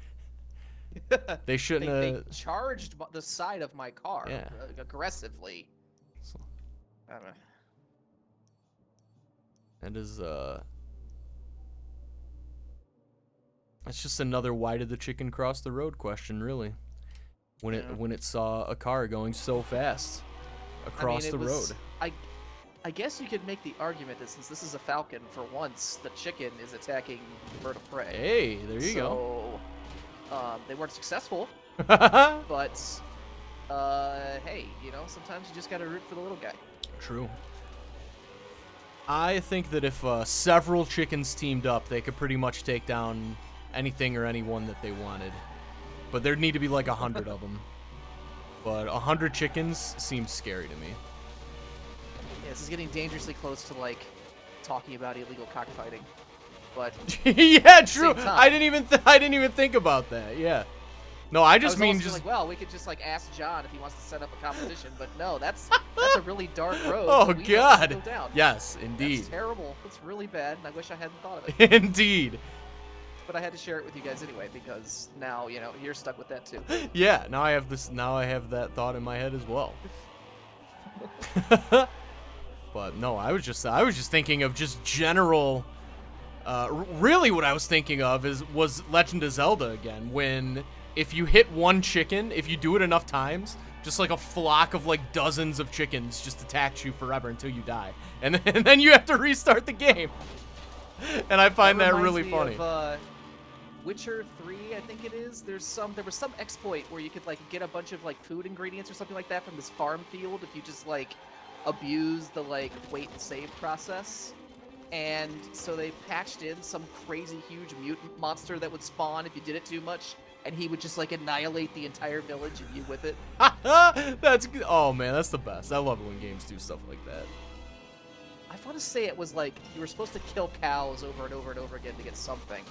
they shouldn't have. They charged the side of my car aggressively. So, I don't know. That is that's just another "why did the chicken cross the road" question, really. When it saw a car going so fast across the road. I guess you could make the argument that since this is a falcon, for once, the chicken is attacking the bird of prey. Hey, there you go. So, they weren't successful, but, hey, you know, sometimes you just gotta root for the little guy. True. I think that if several chickens teamed up, they could pretty much take down anything or anyone that they wanted. But there'd need to be like 100 of them. But 100 chickens seems scary to me. Yeah, this is getting dangerously close to, like, talking about illegal cockfighting. But yeah, true. I didn't even think about that. Yeah. No, I just mean just like, well, we could just like ask John if he wants to set up a competition, but no, that's a really dark road. Oh that we God. have to go down. Yes, indeed. That's terrible. It's really bad, and I wish I hadn't thought of it. Indeed. But I had to share it with you guys anyway because now, you know, you're stuck with that too. Yeah, now I have that thought in my head as well. But no, I was just thinking of just general. Really, what I was thinking of was Legend of Zelda again. When if you hit one chicken, if you do it enough times, just like a flock of like dozens of chickens just attacks you forever until you die, and then you have to restart the game. And I find that really funny. Of, Witcher 3, I think it is. There was some exploit where you could like get a bunch of like food ingredients or something like that from this farm field if you just like abuse the like wait and save process. And so they patched in some crazy huge mutant monster that would spawn if you did it too much, and he would just like annihilate the entire village and you with it. That's good. Oh man, that's the best. I love it when games do stuff like that. I want to say it was like you were supposed to kill cows over and over and over again to get something,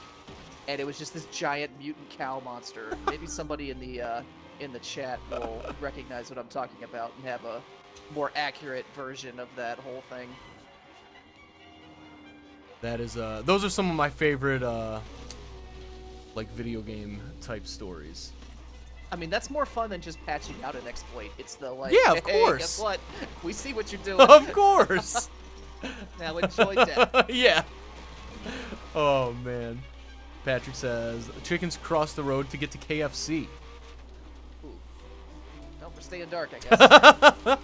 and it was just this giant mutant cow monster. Maybe somebody in the chat will recognize what I'm talking about and have a more accurate version of that whole thing. That is those are some of my favorite like video game type stories. I mean, that's more fun than just patching out an exploit. It's the like, yeah, of hey, course. Guess what? We see what you're doing. Of course. Now enjoy death. Yeah. Oh man. Patrick says chickens cross the road to get to KFC. staying dark, I guess.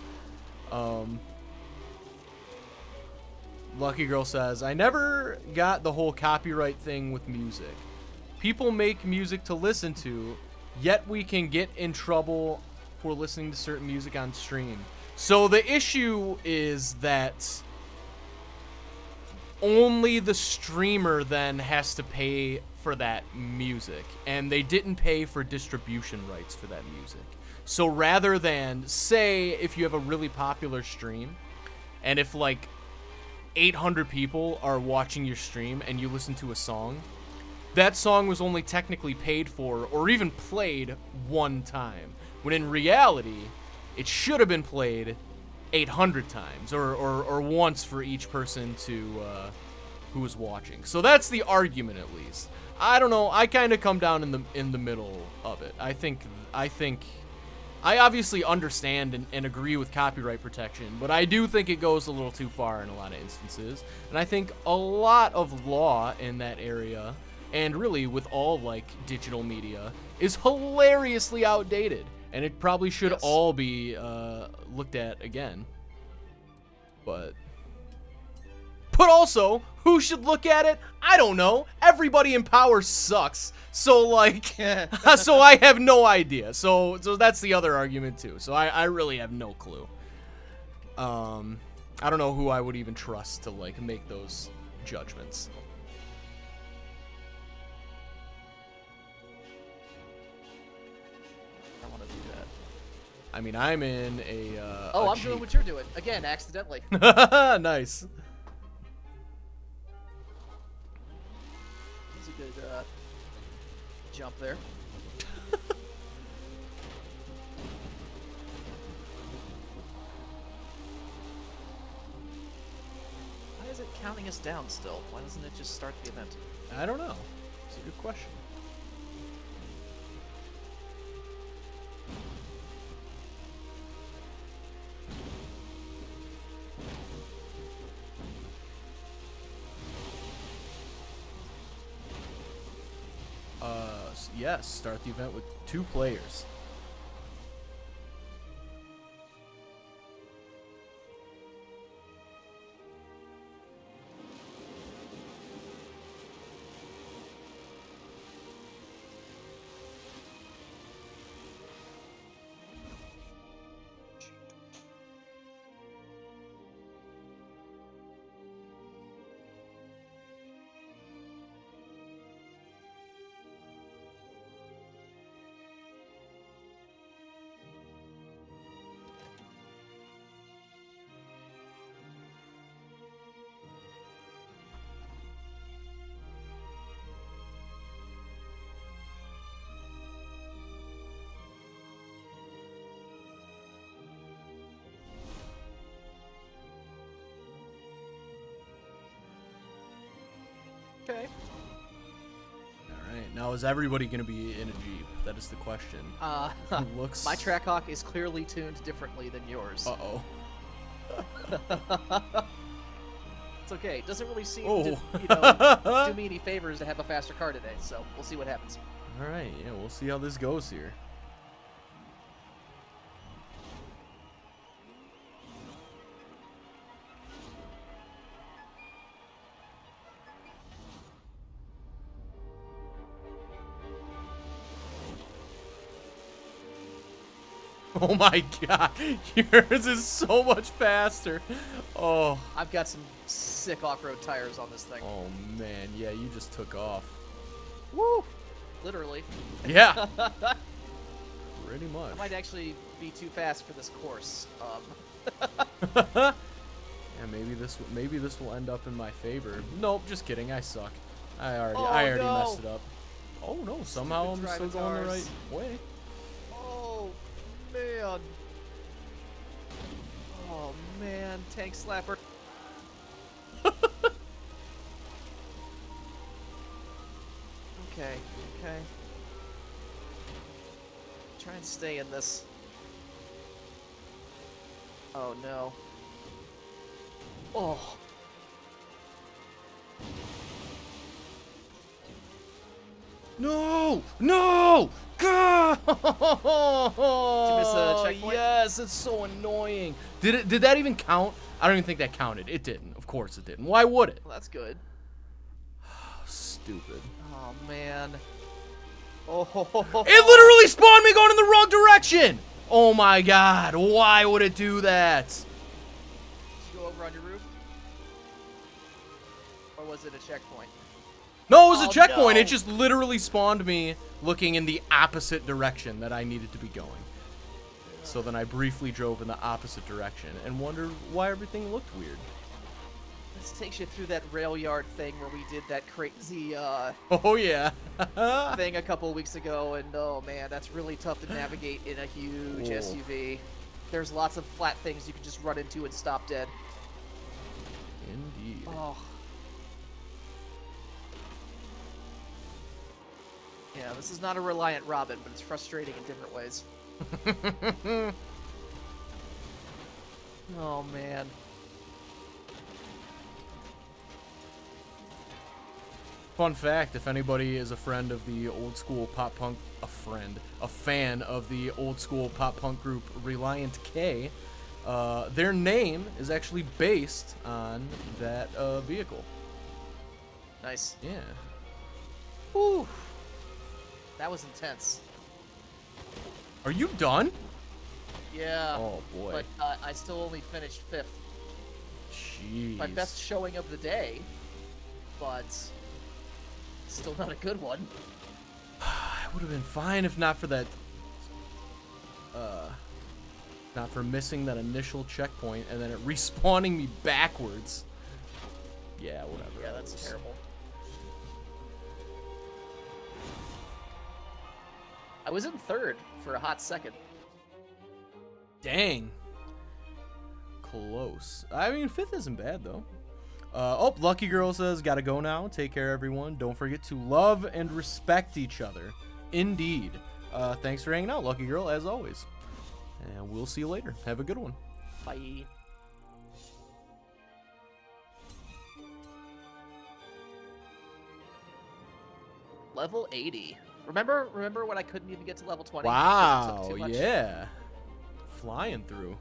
Lucky Girl says, I never got the whole copyright thing with music. People make music to listen to, yet we can get in trouble for listening to certain music on stream. So the issue is that only the streamer then has to pay for that music, and they didn't pay for distribution rights for that music. So rather than, say, if you have a really popular stream, and if like 800 people are watching your stream and you listen to a song, that song was only technically paid for or even played one time, when in reality it should have been played 800 times or once for each person to who was watching. So that's the argument, at least. I don't know, I kind of come down in the middle of it. I think I obviously understand and agree with copyright protection, but I do think it goes a little too far in a lot of instances. And I think a lot of law in that area, and really with all like digital media, is hilariously outdated. And it probably should all be looked at again. But also, who should look at it? I don't know. Everybody in power sucks. So, like, so I have no idea. So that's the other argument, too. So I really have no clue. I don't know who I would even trust to, like, make those judgments. I want to do that. I mean, I'm in a, I'm doing what you're doing. Again, accidentally. Nice. Good jump there. Why is it counting us down still? Why doesn't it just start the event? I don't know. It's a good question. Yes, start the event with 2 players. Okay. Alright, now is everybody going to be in a Jeep? That is the question. Looks... My Trackhawk is clearly tuned differently than yours. Uh-oh. It's okay. It doesn't really seem to do me any favors to have a faster car today, so we'll see what happens. Alright, yeah, we'll see how this goes here. Oh my god, yours is so much faster. Oh. I've got some sick off-road tires on this thing. Oh man, yeah, you just took off. Woo! Literally. Yeah. Pretty much. I might actually be too fast for this course. Yeah, maybe this will end up in my favor. Nope, just kidding. I suck. I already messed it up. Oh no, somehow I'm still going the right way. Man. Oh man, tank slapper. Okay. Try and stay in this. Oh no. Oh. No! No! Did you miss a checkpoint? Yes, it's so annoying. Did that even count? I don't even think that counted. It didn't. Of course it didn't. Why would it? Well, that's good. Stupid. Oh, man. Oh, It literally spawned me going in the wrong direction. Oh my god. Why would it do that? Did you go over on your roof? Or was it a checkpoint? No, it was a checkpoint. No. It just literally spawned me looking in the opposite direction that I needed to be going. So then I briefly drove in the opposite direction and wondered why everything looked weird. This takes you through that rail yard thing where we did that crazy Oh yeah. thing a couple weeks ago, and oh man, that's really tough to navigate in a huge Whoa. SUV. There's lots of flat things you can just run into and stop dead. Indeed. Oh. Yeah, this is not a Reliant Robin, but it's frustrating in different ways. Oh man. Fun fact, if anybody is a friend of the old school pop punk, a fan of the old school pop punk group Reliant K, their name is actually based on that vehicle. Nice. Yeah. Whew. That was intense. Are you done? Yeah. Oh boy. But I still only finished 5th. Jeez. My best showing of the day, but still not a good one. It would have been fine if not for that. Not for missing that initial checkpoint and then it respawning me backwards. Yeah, whatever. Yeah, that's terrible. I was in 3rd for a hot second. Dang. Close. I mean, 5th isn't bad, though. Oh, Lucky Girl says, gotta go now. Take care, everyone. Don't forget to love and respect each other. Indeed. Thanks for hanging out, Lucky Girl, as always. And we'll see you later. Have a good one. Bye. Level 80. Remember when I couldn't even get to level 20? It Wow, took too much? yeah. Flying through.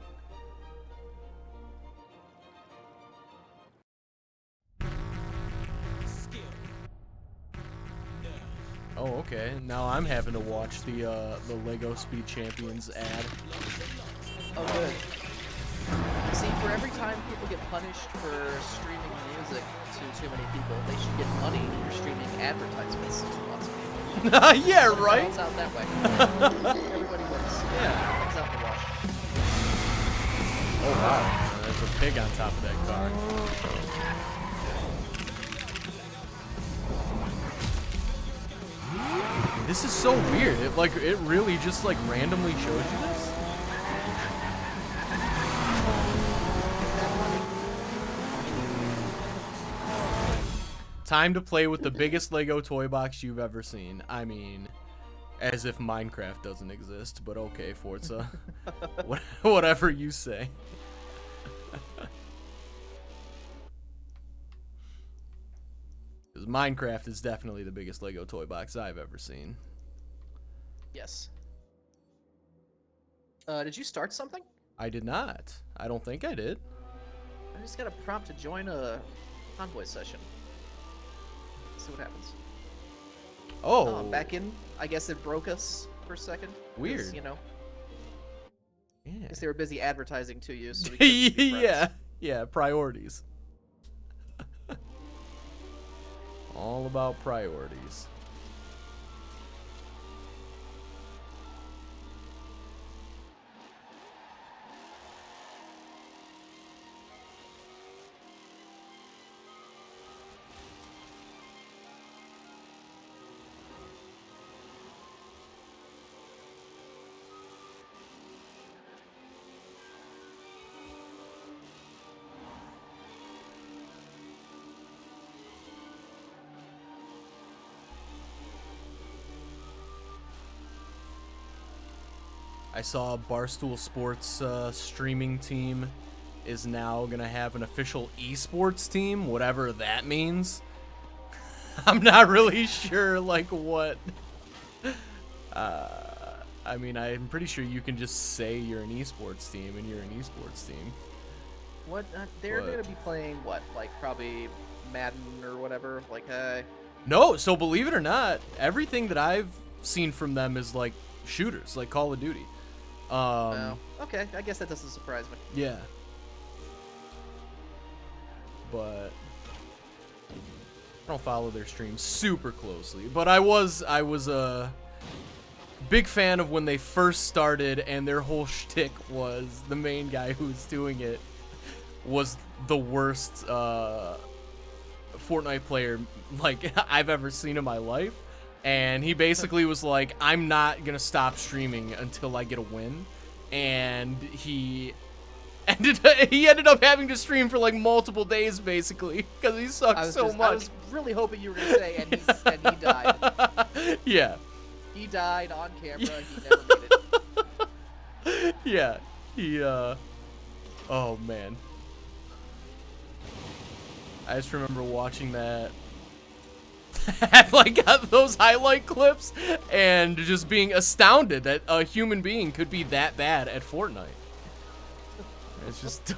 Oh, okay. Now I'm having to watch the Lego Speed Champions ad. Oh, good. See, for every time people get punished for streaming music to too many people, they should get money for streaming advertisements to lots of people. Yeah, right? It's out that way. Everybody works. Yeah. It's out the wash. Oh wow, there's a pig on top of that car. This is so weird. It really just like randomly shows you this. Time to play with the biggest Lego toy box you've ever seen. I mean, as if Minecraft doesn't exist, but okay, Forza. Whatever you say. Because Minecraft is definitely the biggest Lego toy box I've ever seen. Yes. Did you start something? I did not. I don't think I did. I just got a prompt to join a convoy session. Let's see what happens. Oh. I'm back in. I guess it broke us for a second. 'cause, Weird. You know, Yeah. because they were busy advertising to you. So we couldn't be friends. Yeah. Yeah, priorities. All about priorities. I saw Barstool Sports streaming team is now going to have an official esports team, whatever that means. I'm not really sure, like, what I mean, I'm pretty sure you can just say you're an esports team and you're an esports team. What? They're gonna be playing what? Like probably Madden or whatever. Like, No, so believe it or not, everything that I've seen from them is like shooters, like Call of Duty. Okay, I guess that doesn't surprise me. Yeah. But I don't follow their streams super closely. But I was a big fan of when they first started, and their whole shtick was the main guy who was doing it was the worst Fortnite player like I've ever seen in my life. And he basically was like, I'm not gonna stop streaming until I get a win. And he ended up having to stream for like multiple days basically because he sucked so much. I was really hoping you were gonna say, and he died. Yeah. He died on camera. He never made it. Yeah. He. Oh man. I just remember watching that. Like those highlight clips and just being astounded that a human being could be that bad at Fortnite. It just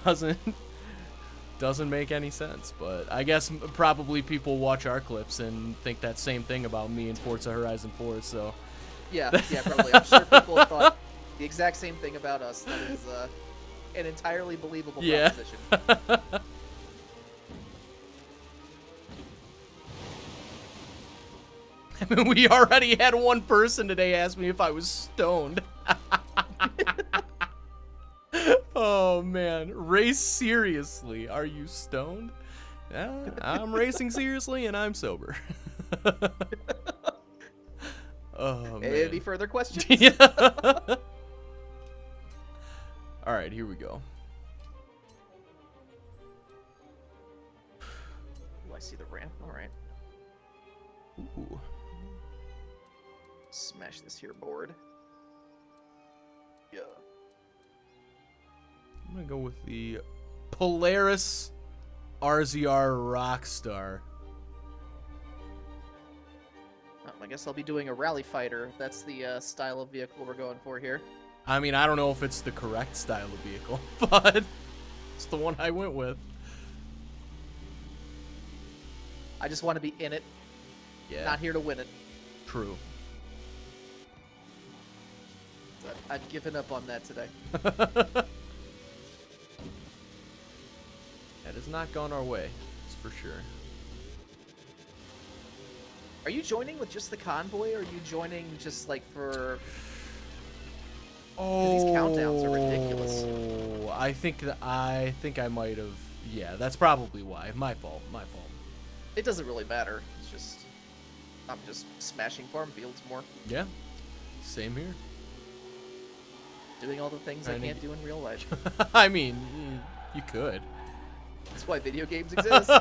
doesn't make any sense. But I guess probably people watch our clips and think that same thing about me in Forza Horizon 4. So yeah, probably. I'm sure people thought the exact same thing about us. That is an entirely believable proposition. I mean, we already had one person today ask me if I was stoned. Oh, man. Race seriously. Are you stoned? I'm racing seriously, and I'm sober. Oh, man. Any further questions? Yeah. All right, here we go. Oh, I see the ramp. All right. Ooh. Smash this here board. Yeah. I'm gonna go with the Polaris RZR Rockstar. I guess I'll be doing a rally fighter if that's the style of vehicle we're going for here. I mean, I don't know if it's the correct style of vehicle, but it's the one I went with. I just want to be in it. Yeah. Not here to win it. True. I've given up on that today. That has not gone our way, that's for sure. Are you joining with just the convoy, or are you joining just like for... Oh, these countdowns are ridiculous. I think I might have. Yeah, that's probably why. My fault. It doesn't really matter. It's just... I'm just smashing farm fields more. Yeah, same here. Doing all the things I can't do in real life. I mean, you could. That's why video games exist.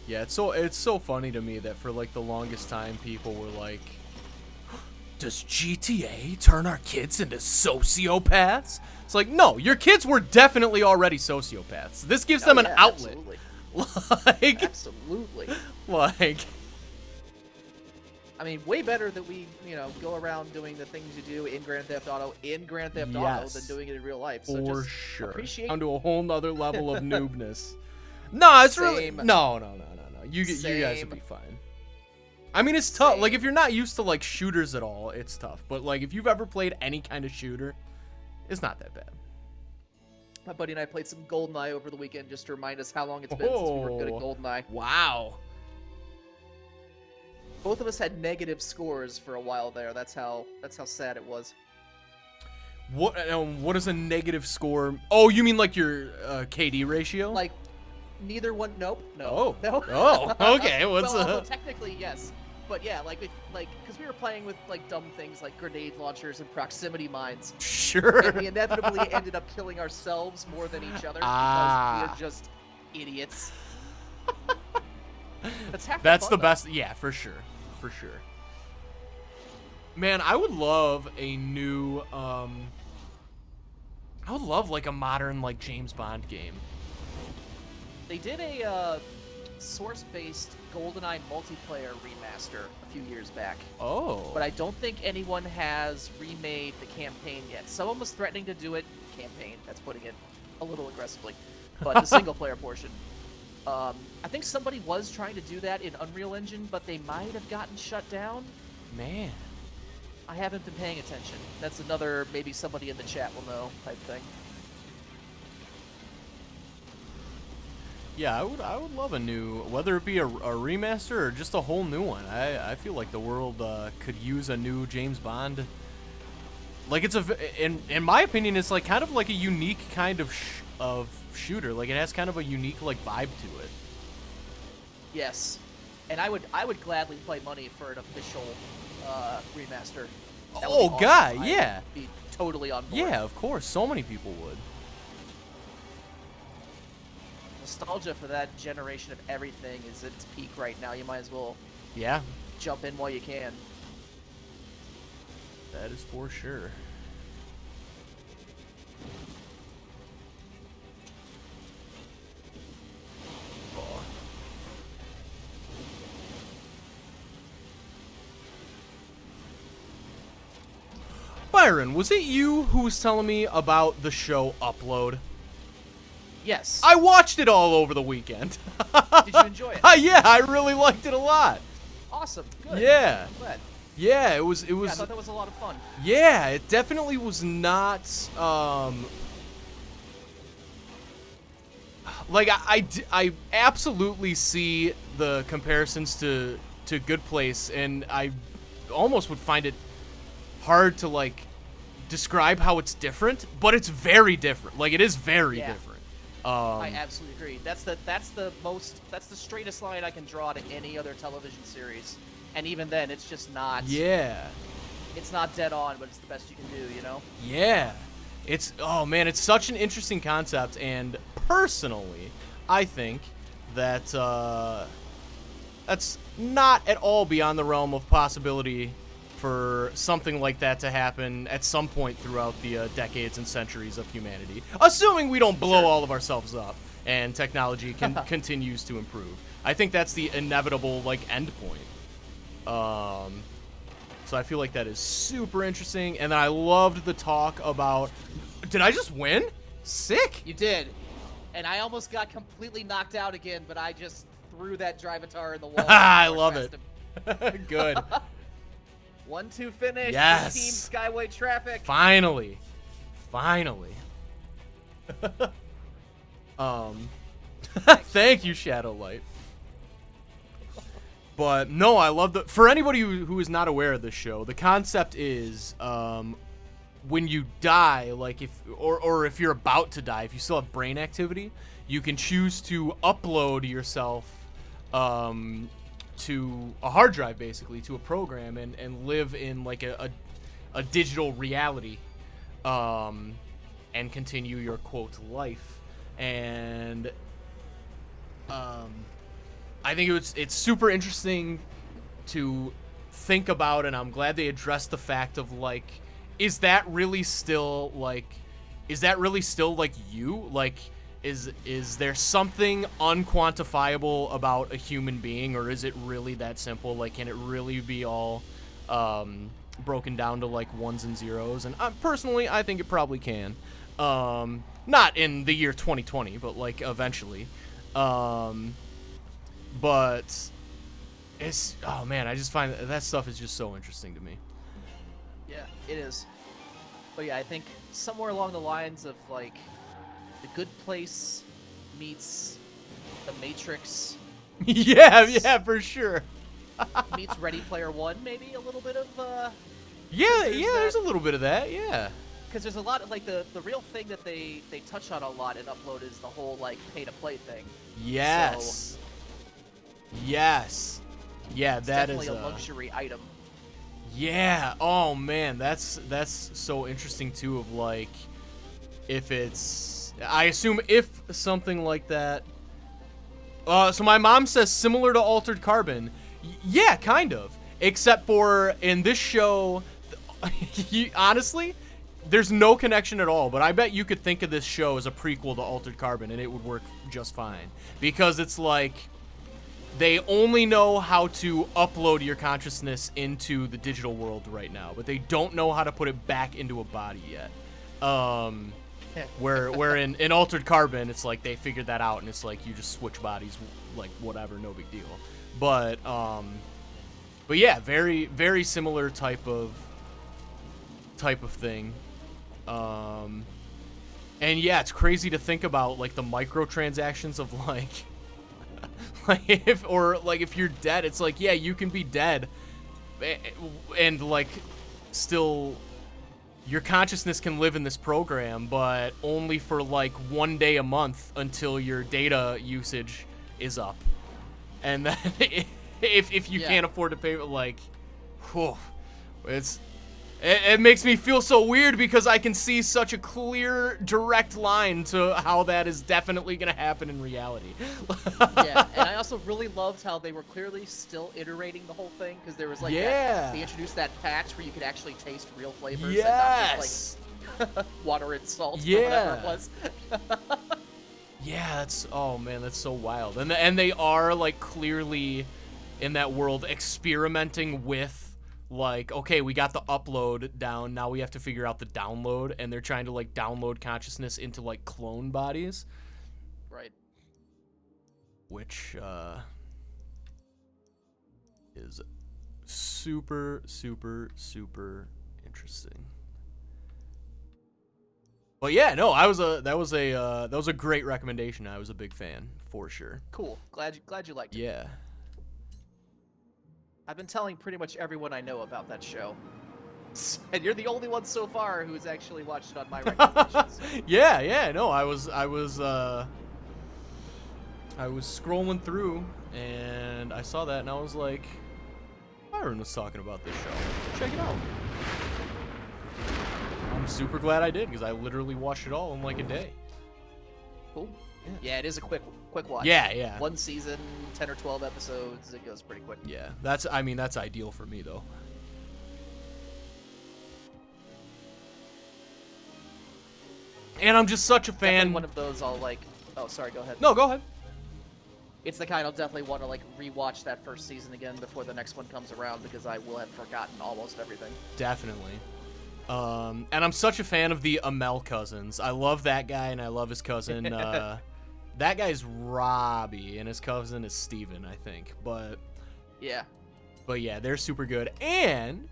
Yeah, it's so funny to me that for like the longest time people were like, does GTA turn our kids into sociopaths? It's like, no, your kids were definitely already sociopaths. This gives them an outlet. Absolutely. Like, absolutely. Like, I mean, way better that we, go around doing the things you do in Grand Theft Auto Auto than doing it in real life. So for just sure. Appreciate down to a whole nother level of noobness. No, it's really Same. no. You guys would be fine. I mean, it's tough. Like, if you're not used to like shooters at all, it's tough. But like, if you've ever played any kind of shooter, it's not that bad. My buddy and I played some GoldenEye over the weekend just to remind us how long it's been since we were good at GoldenEye. Wow. Both of us had negative scores for a while there. That's how sad it was. What is a negative score? Oh, you mean like your KD ratio? Like, neither one. Nope. No. Oh. No. Oh. Okay. What's well, technically yes, but yeah, because we were playing with like dumb things like grenade launchers and proximity mines. Sure. And we inevitably ended up killing ourselves more than each other because we're just idiots. That's half. That's the the best. Yeah, for sure. For sure. Man, I would love a new. I would love like a modern like James Bond game. They did a source-based GoldenEye multiplayer remaster a few years back. Oh. But I don't think anyone has remade the campaign yet. Someone was threatening to do it. Campaign, that's putting it a little aggressively. But the single-player portion. I think somebody was trying to do that in Unreal Engine, but they might have gotten shut down. Man. I haven't been paying attention. That's another, maybe somebody in the chat will know type thing. Yeah, I would love a new, whether it be a remaster or just a whole new one. I feel like the world could use a new James Bond. Like it's in my opinion, it's like kind of like a unique kind of shooter. Like it has kind of a unique like vibe to it. Yes, and I would gladly play money for an official remaster. That would be awesome. God, yeah. I'd be totally on board. Yeah, of course. So many people would. Nostalgia for that generation of everything is at its peak right now. You might as well jump in while you can. That is for sure. Oh. Byron, was it you who was telling me about the show Upload? Yes. I watched it all over the weekend. Did you enjoy it? Yeah, I really liked it a lot. Awesome. Good. Yeah. I'm glad. Yeah, it was. Yeah, I thought that was a lot of fun. Yeah, it definitely was not. Like I absolutely see the comparisons to Good Place, and I almost would find it hard to like describe how it's different, but it's very different. Like it is very different. I absolutely agree. That's the straightest line I can draw to any other television series, and even then, it's just not. Yeah. It's not dead on, but it's the best you can do, you know. Yeah. It's it's such an interesting concept, and personally, I think that that's not at all beyond the realm of possibility for something like that to happen at some point throughout the decades and centuries of humanity, assuming we don't blow all of ourselves up and technology continues to improve. I think that's the inevitable like end point. So I feel like that is super interesting, and then I loved the talk about. Did I just win? Sick. You did, and I almost got completely knocked out again, but I just threw that Drivatar in the wall. I love it. Good. 1-2 finish. Yes. Team Skyway Traffic. Finally. Thank you, Shadowlight. But no, I love the. For anybody who is not aware of this show, the concept is when you die, like if you're about to die, if you still have brain activity, you can choose to upload yourself to a hard drive, basically, to a program, and live in like a digital reality, and continue your quote life. And I think it's super interesting to think about, and I'm glad they addressed the fact of like, is that really still like you? Like, is there something unquantifiable about a human being, or is it really that simple? Like, can it really be all broken down to like ones and zeros? And personally, I think it probably can. Not in the year 2020, but like eventually. But it's, oh man, I just find that stuff is just so interesting to me. Yeah, it is. But yeah, I think somewhere along the lines of like The Good Place meets The Matrix. yeah, for sure. Meets Ready Player One, maybe a little bit of there's a little bit of that, yeah. Because there's a lot of like the real thing that they touch on a lot in Upload is the whole like pay to play thing. Yes. So, yes. Yeah, it's that definitely is a luxury item. Yeah. Oh man, that's so interesting too. Of like, if it's, I assume if something like that. So my mom says similar to Altered Carbon. Yeah, kind of. Except for in this show, honestly, there's no connection at all, but I bet you could think of this show as a prequel to Altered Carbon, and it would work just fine. Because it's like, they only know how to upload your consciousness into the digital world right now, but they don't know how to put it back into a body yet. Where in Altered Carbon, it's like they figured that out, and it's like you just switch bodies, like whatever, no big deal. But yeah, very, very similar type of thing. And yeah, it's crazy to think about, like, the microtransactions of, like, if you're dead, it's like, yeah, you can be dead and like still your consciousness can live in this program, but only for like 1 day a month until your data usage is up. And then if you can't afford to pay, like, whew, it makes me feel so weird because I can see such a clear, direct line to how that is definitely going to happen in reality. Yeah, and I also really loved how they were clearly still iterating the whole thing, because there was like that, they introduced that patch where you could actually taste real flavors and not just like water and salt or whatever it was. Yeah, that's, oh man, that's so wild. And they are like clearly in that world experimenting with, like, okay, we got the upload down, now we have to figure out the download, and they're trying to like download consciousness into like clone bodies. Right. Which is super, super, super interesting. But yeah, no, that was a great recommendation. I was a big fan for sure. Cool. Glad you liked it. Yeah. I've been telling pretty much everyone I know about that show. And you're the only one so far who's actually watched it on my recommendations. Yeah, no, I was scrolling through and I saw that and I was like, Byron was talking about this show. Check it out. I'm super glad I did because I literally watched it all in like a day. Cool. Yeah, it is a quick watch. Yeah. One season, 10 or 12 episodes, it goes pretty quick. Yeah, that's ideal for me though. And I'm just such a fan. Definitely one of those I'll like, oh, sorry, go ahead. No, go ahead. It's the kind I'll definitely want to like rewatch that first season again before the next one comes around, because I will have forgotten almost everything. Definitely. And I'm such a fan of the Amel cousins. I love that guy and I love his cousin. That guy's Robbie and his cousin is Steven, I think. But yeah, they're super good. And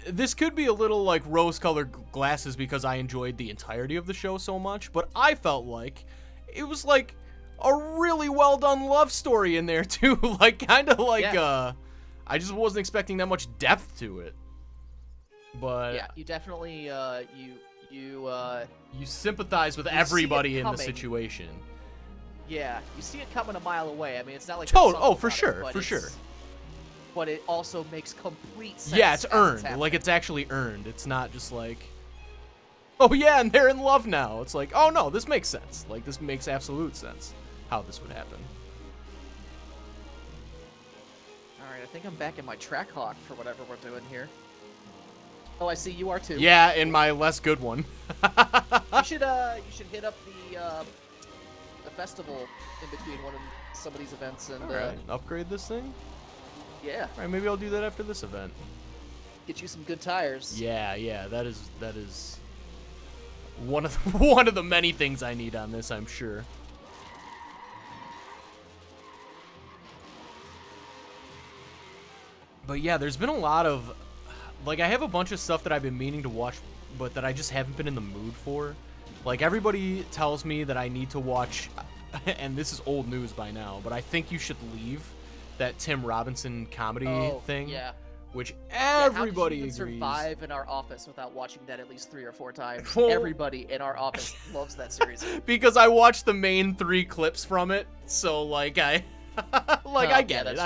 this could be a little like rose-colored glasses because I enjoyed the entirety of the show so much, but I felt like it was like a really well done love story in there too. Like kind of like I just wasn't expecting that much depth to it. But yeah, you definitely you sympathize with everybody in the situation. Yeah, you see it coming a mile away. I mean, it's not like for sure. But it also makes complete sense. Yeah, it's earned. Like it's actually earned. It's not just like, oh yeah, and they're in love now. It's like, oh no, this makes sense. Like this makes absolute sense how this would happen. All right, I think I'm back in my Trackhawk for whatever we're doing here. Oh, I see you are too. Yeah, in my less good one. you should hit up the festival in between some of these events and upgrade this thing. Yeah. All right, maybe I'll do that after this event. Get you some good tires. Yeah, that is one of the many things I need on this, I'm sure. But yeah, there's been a lot of, like, I have a bunch of stuff that I've been meaning to watch, but that I just haven't been in the mood for. Like, everybody tells me that I need to watch, and this is old news by now, but I think you should leave that Tim Robinson comedy thing. Yeah. Which everybody agrees. How did you survive in our office without watching that at least 3 or 4 times? Everybody in our office loves that series. Because I watched the main 3 clips from it, so like I get it.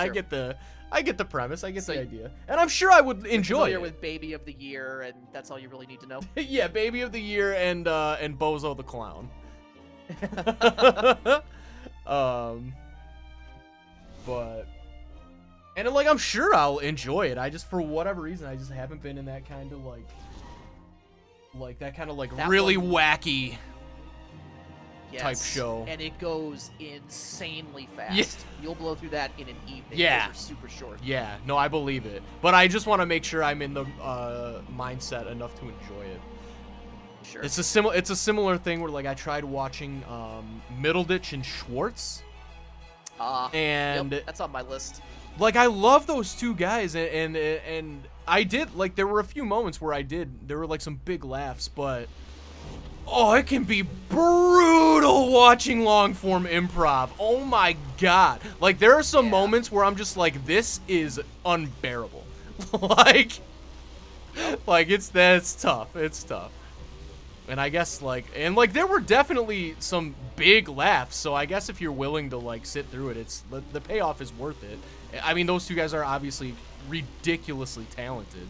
I get the premise. I get the idea, and I'm sure I would enjoy it. You're with Baby of the Year, and that's all you really need to know. Yeah, Baby of the Year and Bozo the Clown. But. And, like, I'm sure I'll enjoy it. I just, for whatever reason, I just haven't been in that kind of, like, Like that kind of like That really one- wacky Yes, type show. and it goes insanely fast. Yeah. You'll blow through that in an evening. Yeah. Those are super short. Yeah, no, I believe it. But I just want to make sure I'm in the mindset enough to enjoy it. Sure. It's a similar thing where like I tried watching Middleditch and Schwartz. And yep, that's on my list. like I love those two guys, and I did like there were a few moments where there were like some big laughs, but oh, it can be brutal watching long form improv. Oh my god. Like there are some moments where I'm just like, this is unbearable. like that's tough. It's tough. And I guess there were definitely some big laughs. So I guess if you're willing to like sit through it, the payoff is worth it. I mean, those two guys are obviously ridiculously talented,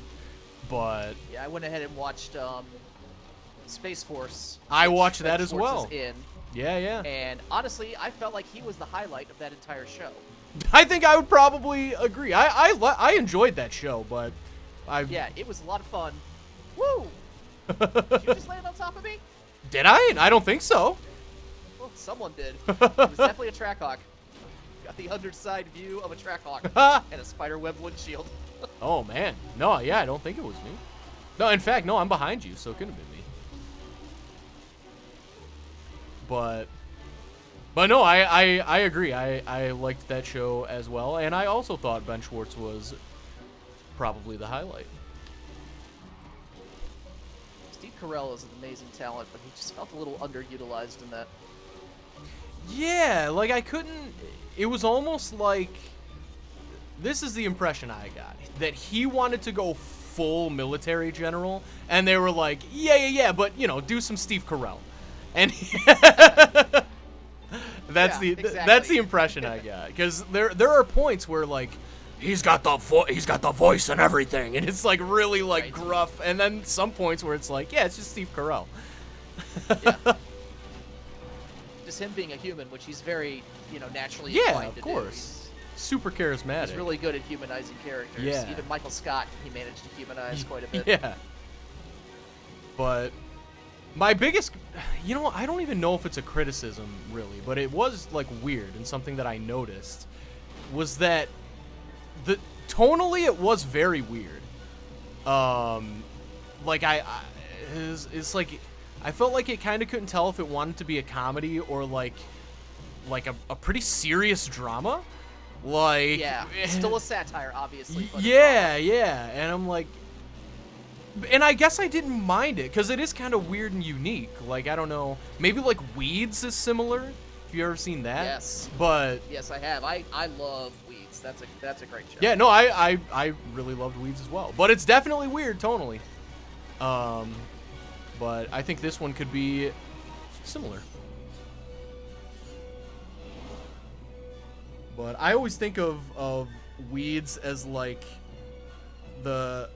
but Yeah, I went ahead and watched Space Force. I watched that as Schwartz well. is in, Yeah. and honestly, I felt like he was the highlight of that entire show. I think I would probably agree. I enjoyed that show, but Yeah, it was a lot of fun. Woo! Did you just land on top of me? Did I? I don't think so. Well, someone did. It was definitely a Trackhawk. Got the underside view of a Trackhawk and a spiderweb windshield. Oh man, no, yeah, I don't think it was me. No, in fact, no, I'm behind you, so it couldn't have been me. But no, I agree. I liked that show as well, and I also thought Ben Schwartz was probably the highlight. Steve Carell is an amazing talent, but he just felt a little underutilized in that. Yeah, like I couldn't. It was almost like this is the impression I got, that he wanted to go full military general, and they were like, yeah, but do some Steve Carell, and that's the impression I got, because there are points where like he's got the voice and everything, and it's like really like Right. gruff, and then some points where it's like, yeah, it's just Steve Carell. Yeah. Just him being a human, which he's very, naturally Yeah, inclined of to course. do. Super charismatic. He's really good at humanizing characters. Yeah. Even Michael Scott, he managed to humanize quite a bit. Yeah. But my biggest, I don't even know if it's a criticism really, but it was like weird, and something that I noticed was that tonally it was very weird. Like it's like I felt like it kind of couldn't tell if it wanted to be a comedy or like a pretty serious drama. Like, Yeah, still a satire, obviously. But yeah, and I'm like, and I guess I didn't mind it because it is kind of weird and unique. Like, I don't know, maybe like Weeds is similar. Have you ever seen that? Yes. But Yes, I have. I love Weeds. That's a great show. yeah, no, I really loved Weeds as well. But it's definitely weird tonally. But I think this one could be similar. But I always think of Weeds as like the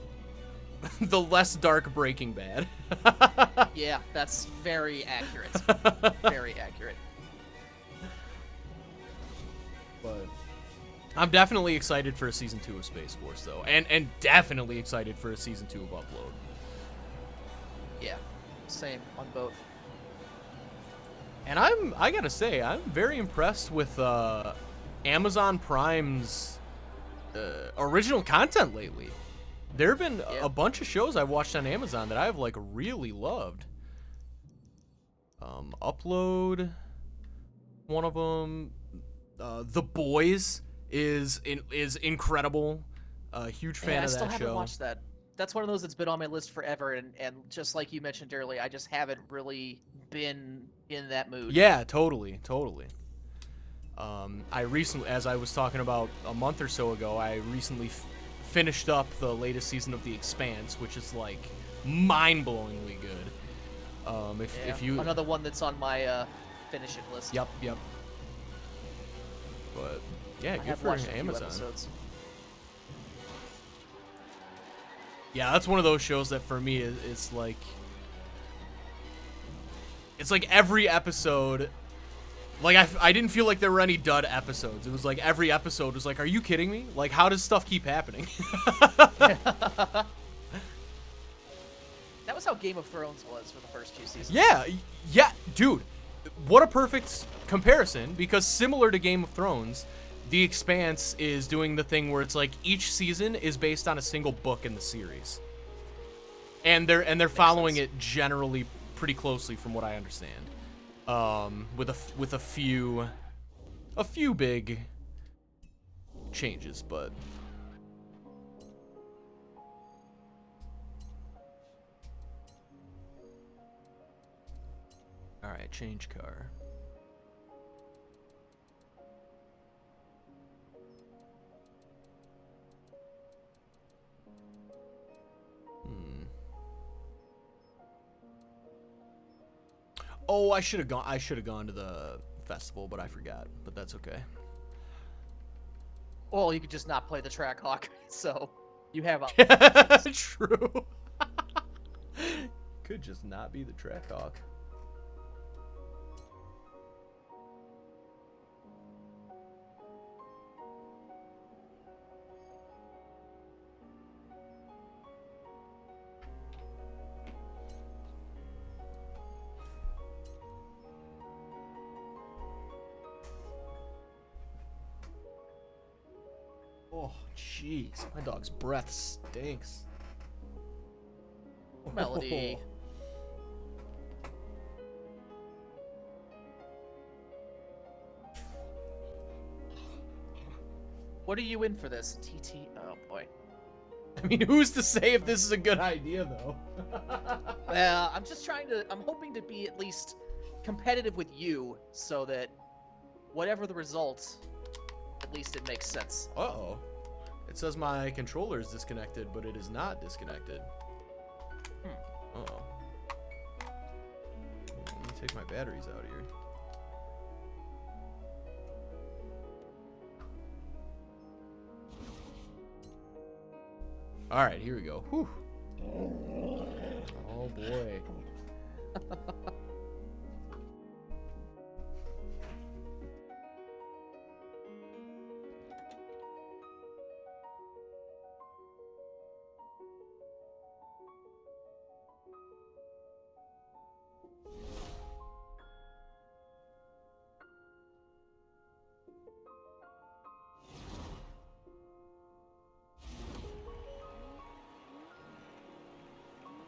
less dark Breaking Bad. Yeah, that's very accurate. Very accurate. But I'm definitely excited for a season 2 of Space Force though, and definitely excited for a season 2 of Upload. Yeah, same on both. And I gotta say, I'm very impressed with Amazon Prime's original content lately. There have been a bunch of shows I've watched on Amazon that I've like really loved. Upload, one of them. The Boys is incredible. Huge fan I of still that haven't show. watched that. That's one of those that's been on my list forever, and just like you mentioned earlier, I just haven't really been in that mood. Yeah, totally. I recently, as I was talking about a month or so ago, I recently finished up the latest season of The Expanse, which is like mind-blowingly good. If you another one that's on my finish it list. Yep. But yeah, I good have for watched a few Amazon. episodes. Yeah, that's one of those shows that for me it's like every episode. Like I didn't feel like there were any dud episodes. It was like every episode was like, are you kidding me? Like, how does stuff keep happening? That was how Game of Thrones was for the first 2 seasons. Yeah, dude. What a perfect comparison, because similar to Game of Thrones, The Expanse is doing the thing where it's like each season is based on a single book in the series. And they're following it generally pretty closely from what I understand. With a few big changes, but all right, change car. Oh, I should have gone to the festival, but I forgot. But that's okay. Well, you could just not play the Trackhawk, so you have True. Could just not be the Trackhawk. Oh, jeez. My dog's breath stinks. Melody. What are you in for this? TT? Oh, boy. I mean, who's to say if this is a good idea, though? I'm hoping to be at least competitive with you so that whatever the results, at least it makes sense. Uh-oh. It says my controller is disconnected, but it is not disconnected. Uh-oh. Let me take my batteries out here. All right, here we go. Whew. Oh, boy.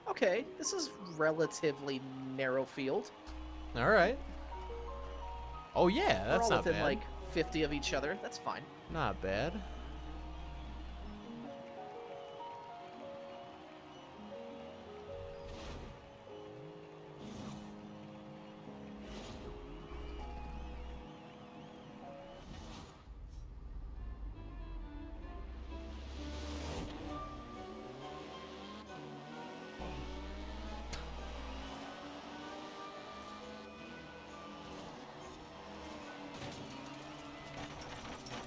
Okay, this is relatively narrow field. All right. Oh, yeah, that's We're all not within, bad. like, 50 of each other. That's fine. Not bad.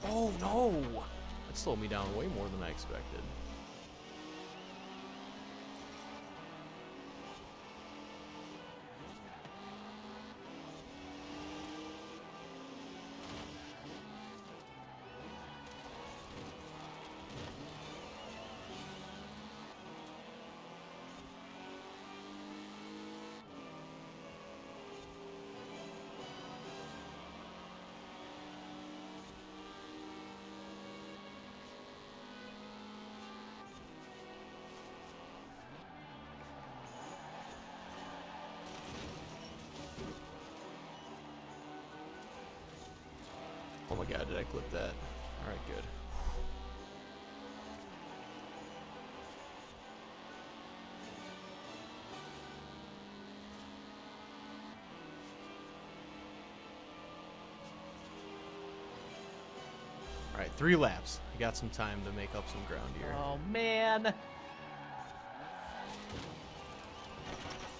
Oh, no! That slowed me down way more than I expected. Oh my god, did I clip that? Alright, good. Alright, 3 laps. I got some time to make up some ground here. Oh, man.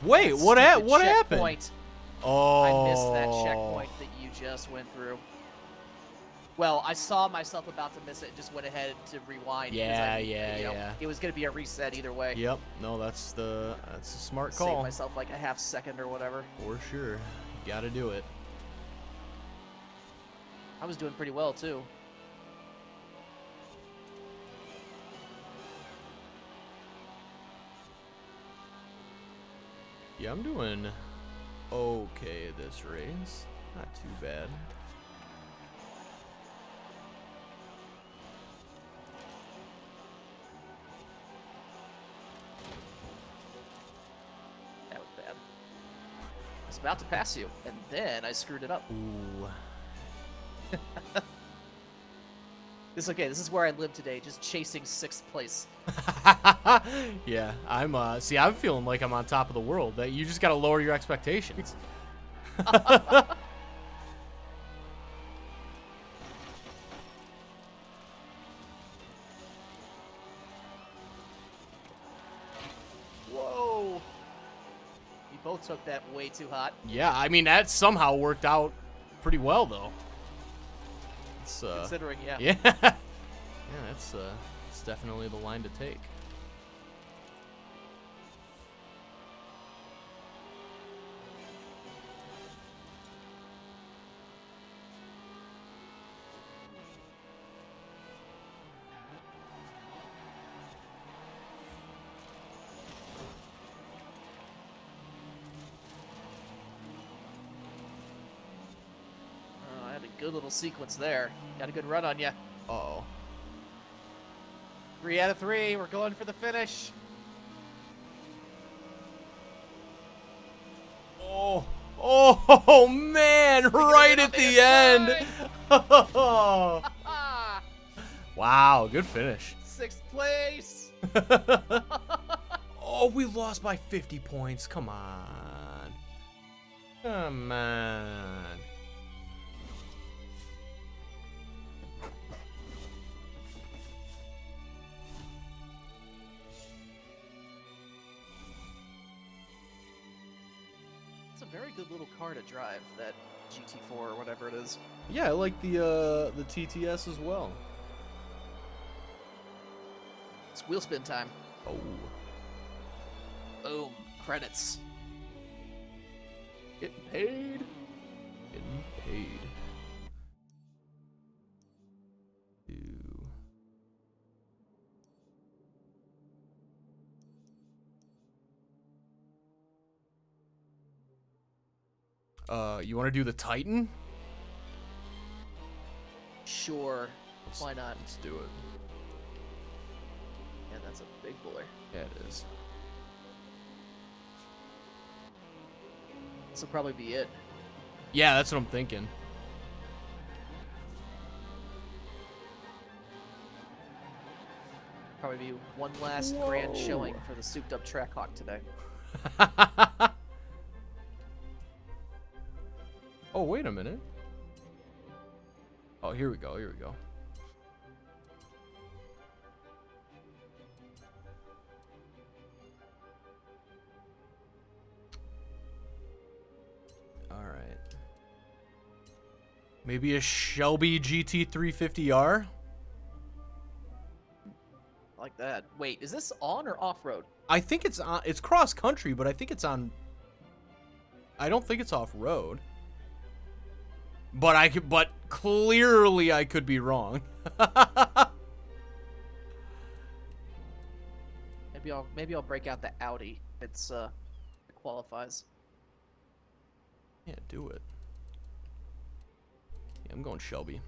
Wait, what happened? Checkpoint. Oh. I missed that checkpoint that you just went through. Well, I saw myself about to miss it and just went ahead to rewind. Yeah, yeah. It was going to be a reset either way. Yep. No, that's a smart Save call. myself like a half second or whatever. For sure. You gotta do it. I was doing pretty well, too. Yeah, I'm doing okay this race. Not too bad. That was bad. I was about to pass you, and then I screwed it up. Ooh. This is okay. This is where I live today, just chasing 6th place. Yeah, see, I'm feeling like I'm on top of the world. That you just got to lower your expectations. Whoa! You both took that way too hot. Yeah, I mean, that somehow worked out pretty well, though. It's, Considering, yeah. Yeah. Yeah, it's definitely the line to take. I had a good little sequence there. Got a good run on you. Uh-oh. 3 out of 3. We're going for the finish. Oh, man, right at the end. Wow, good finish. 6th place. Oh, we lost by 50 points. Come on. Come on. It's a very good little car to drive, that GT4 or whatever it is. Yeah, I like the TTS as well. It's wheel spin time. Oh. Boom. Credits. Getting paid. Getting paid. You want to do the Titan? Sure. Why not? Let's do it. Yeah, that's a big boy. Yeah, it is. This will probably be it. Yeah, that's what I'm thinking. Probably be one last grand showing for the souped up Trackhawk today. Oh, wait a minute. Oh, here we go. Here we go. All right. Maybe a Shelby GT350R? Like that. Wait, is this on or off-road? I think it's on. It's cross country, but I think it's on. I don't think it's off road. But clearly I could be wrong. Maybe I'll break out the Audi. It qualifies. Yeah, do it. Yeah, I'm going Shelby.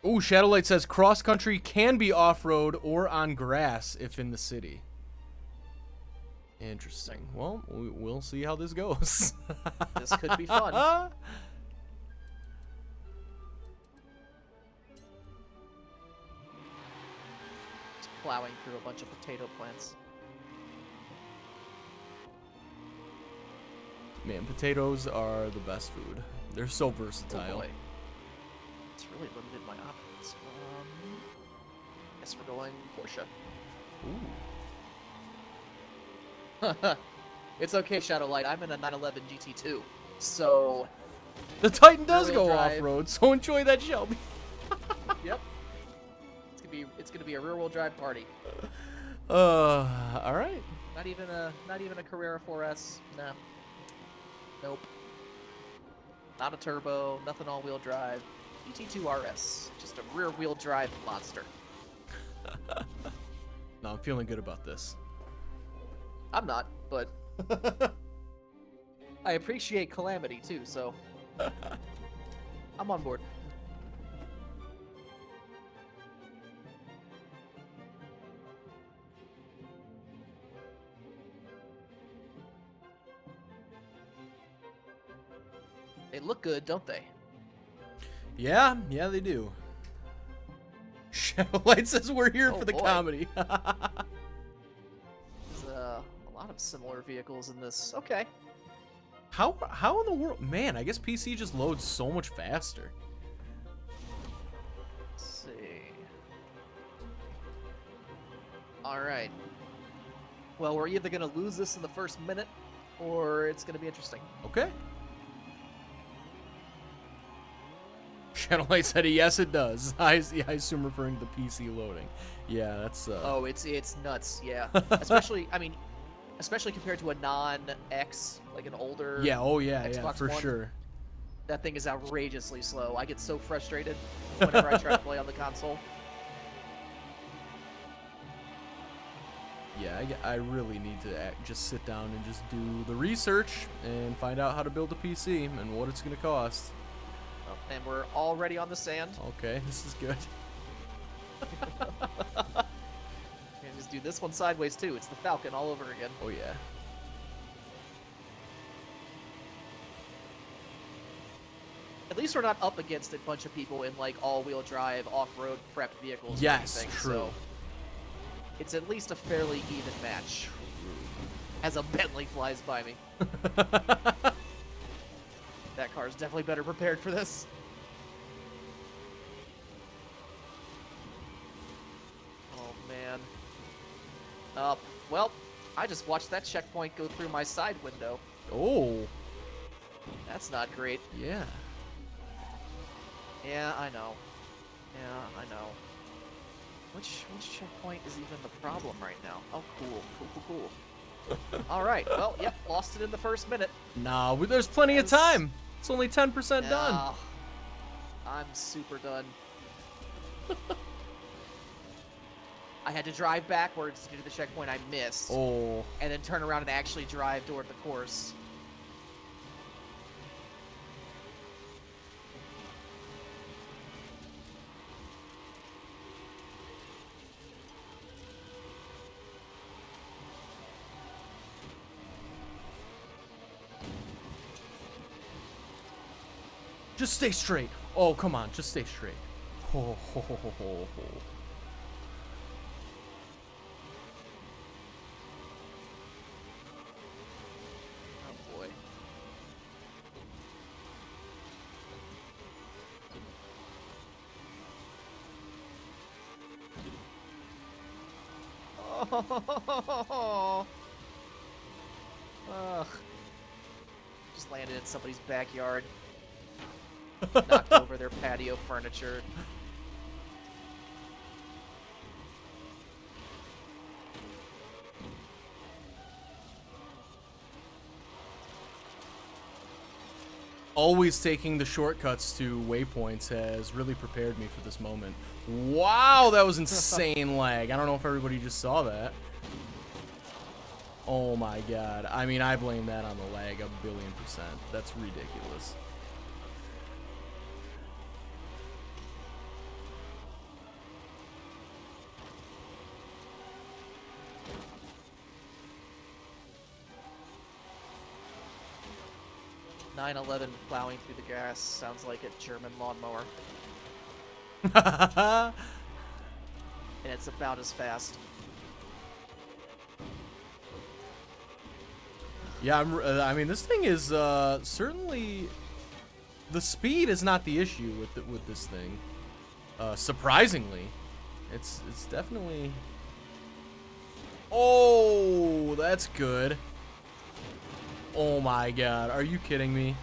Ooh, Shadowlight says cross country can be off road or on grass if in the city. Interesting. Well, we'll see how this goes. This could be fun. It's plowing through a bunch of potato plants. Man, potatoes are the best food. They're so versatile. Oh boy. It's really limited my options. Guess we're going Porsche. Ooh. It's okay, Shadowlight. I'm in a 911 GT2, so The Titan does rear-wheel go drive. off-road, so enjoy that Shelby. Yep. It's gonna be a rear-wheel drive party. All right. Not even a Carrera 4S. No. Nope. Not a turbo. Nothing all-wheel drive. GT2 RS. Just a rear-wheel drive monster. No, I'm feeling good about this. I'm not, but I appreciate calamity too, so I'm on board. They look good, don't they? Yeah, they do. Shadowlight says we're here for the boy. comedy. There's a lot of similar vehicles in this. Okay. How in the world? Man, I guess PC just loads so much faster. Let's see. All right. Well, we're either going to lose this in the first minute, or it's going to be interesting. Okay. Shadowlight said, yes, it does. I assume referring to the PC loading. Yeah, that's... Oh, it's nuts, yeah. Especially, I mean, especially compared to a non-X, like an older yeah, oh yeah, Xbox yeah, for One. sure. That thing is outrageously slow. I get so frustrated whenever I try to play on the console. Yeah, I really need to just sit down and just do the research and find out how to build a PC and what it's going to cost. Oh, and we're already on the sand. Okay, this is good. And just do this one sideways too. It's the Falcon all over again. Oh yeah. At least we're not up against a bunch of people in like all-wheel drive, off-road prepped vehicles. Yes, or anything, true. So it's at least a fairly even match. As a Bentley flies by me. That car is definitely better prepared for this. Oh man. Well, I just watched that checkpoint go through my side window. Oh. That's not great. Yeah. Yeah, I know. Yeah, I know. Which checkpoint is even the problem right now? Oh, cool. All right. Well, yep, lost it in the first minute. Nah, there's plenty of time. It's only 10% done. I'm super done. I had to drive backwards to do the checkpoint I missed. Oh. And then turn around and actually drive toward the course. Just stay straight. Oh, come on. Just stay straight. Oh. Oh, boy. Oh. Ugh. Just landed in somebody's backyard. Knocked over their patio furniture. Always taking the shortcuts to waypoints has really prepared me for this moment. Wow, that was insane lag. I don't know if everybody just saw that. Oh my god. I mean, I blame that on the lag 1,000,000,000%. That's ridiculous. .911 plowing through the grass sounds like a German lawnmower. And it's about as fast. Yeah, I mean, this thing is certainly... The speed is not the issue with this thing. Surprisingly. It's definitely... Oh, that's good. Oh my god, are you kidding me?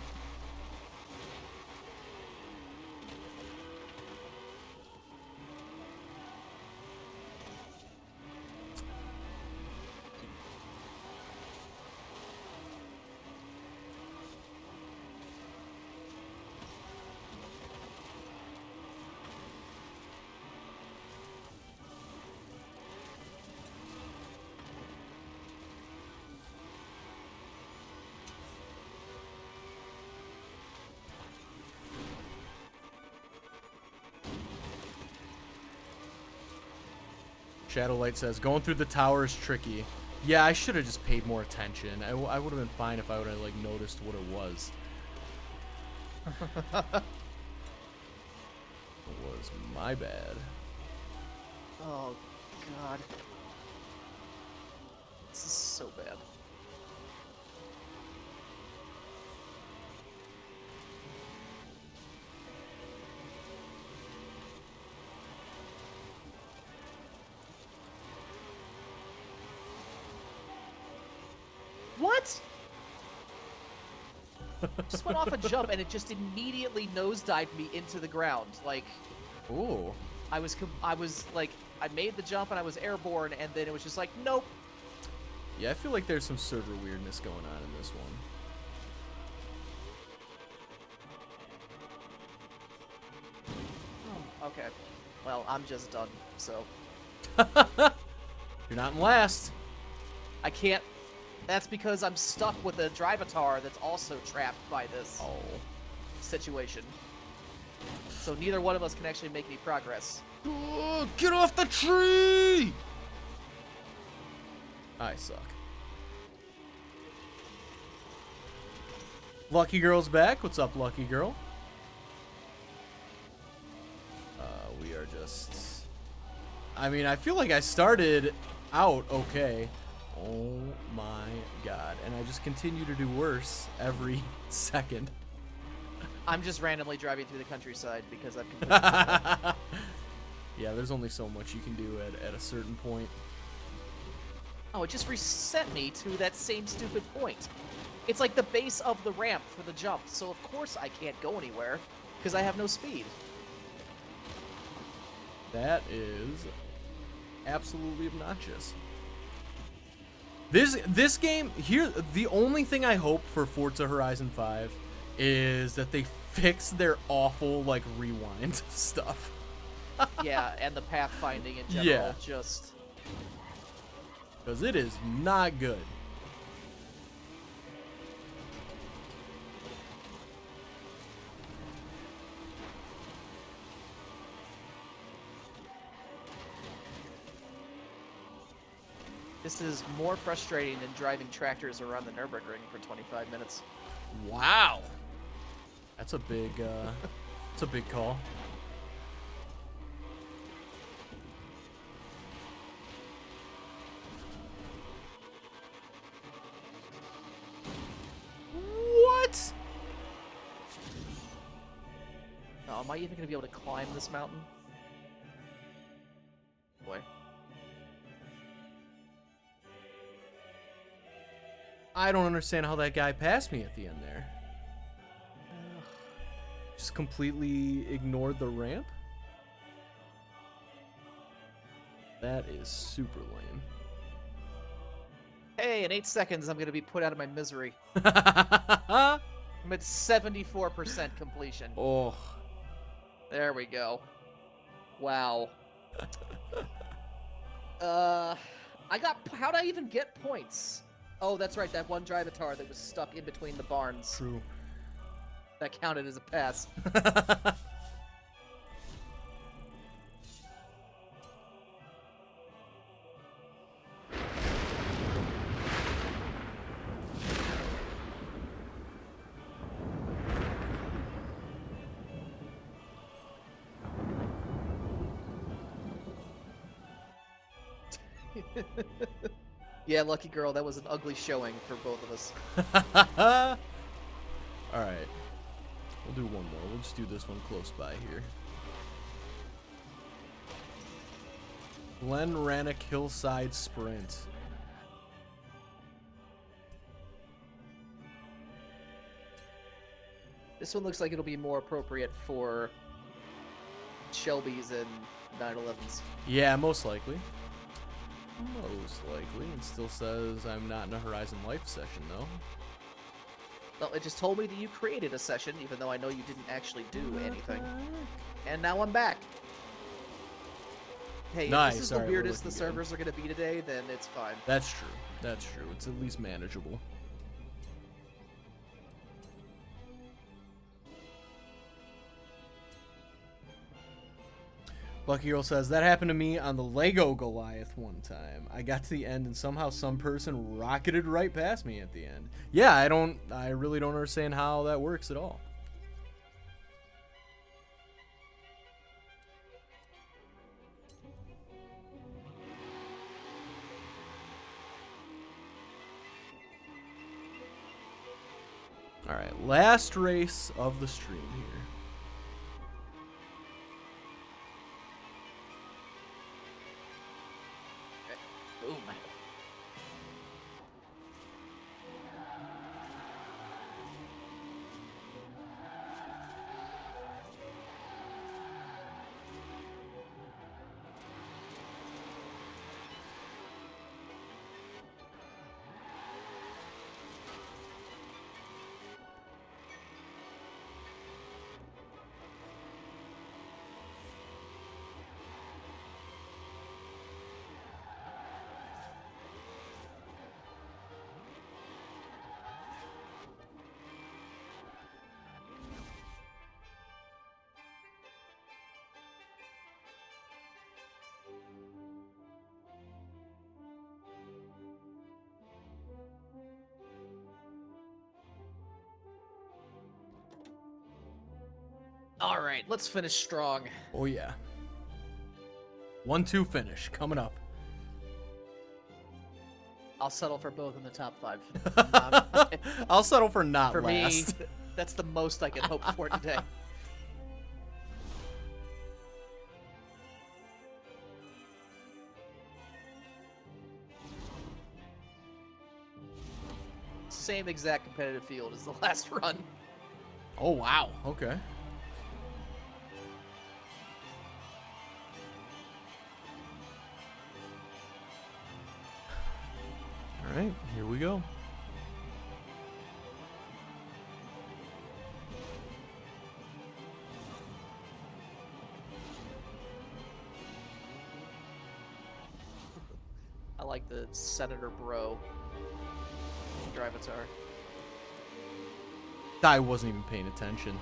Shadowlight says, going through the tower is tricky. Yeah, I should have just paid more attention. I would have been fine if I would have, like, noticed what it was. It was my bad. Oh, God. This is so bad. What? Just went off a jump and it just immediately nosedived me into the ground. Like, Ooh. I was like, I made the jump and I was airborne, and then it was just like, nope. Yeah, I feel like there's some server weirdness going on in this one. Okay. Well, I'm just done, so. You're not in last. I can't. That's because I'm stuck with a drivatar that's also trapped by this situation. So neither one of us can actually make any progress. Oh, get off the tree! I suck. Lucky Girl's back. What's up, Lucky Girl? We are just... I mean, I feel like I started out okay. Oh my god. And I just continue to do worse every second. I'm just randomly driving through the countryside because I've completely Yeah, there's only so much you can do at a certain point. Oh, it just reset me to that same stupid point. It's like the base of the ramp for the jump, so of course I can't go anywhere because I have no speed. That is absolutely obnoxious. This game here, the only thing I hope for Forza Horizon 5 is that they fix their awful like rewind stuff. Yeah, and the pathfinding in general, Yeah. just Because it is not good. this is more frustrating than driving tractors around the Nürburgring for 25 minutes. Wow. That's a big call. What? Oh, am I even going to be able to climb this mountain? Boy. I don't understand how that guy passed me at the end there. Just completely ignored the ramp? That is super lame. Hey, in 8 seconds I'm going to be put out of my misery. Oh. I'm at 74% completion. There we go. Wow. How'd I even get points? Oh, that's right, that one drivatar that was stuck in between the barns. True. That counted as a pass. Yeah, lucky girl, that was an ugly showing for both of us. Alright. We'll do one more. We'll just do this one close by here. Glen Rannoch Hillside Sprint. This one looks like it'll be more appropriate for Shelby's and 911s. Yeah, most likely. Most likely. It still says I'm not in a Horizon Life session, though. Well, it just told me that you created a session, even though I know you didn't actually do anything. And now I'm back. Hey, Nice. if this is All the right, we're weirdest the looking servers are going to be today, then it's fine. That's true. That's true. It's at least manageable. Lucky Girl says, that happened to me on the Lego Goliath one time. I got to the end and somehow some person rocketed right past me at the end. Yeah, I really don't understand how that works at all. All right, last race of the stream here. Boom. All right, let's finish strong. Oh, yeah. 1-2 finish coming up. I'll settle for both in the top 5. I'll settle for not For last. me, that's the most I can hope for today. Same exact competitive field as the last run. Oh, wow. Okay. All right, here we go. I like the Senator Bro Drivatar. I wasn't even paying attention.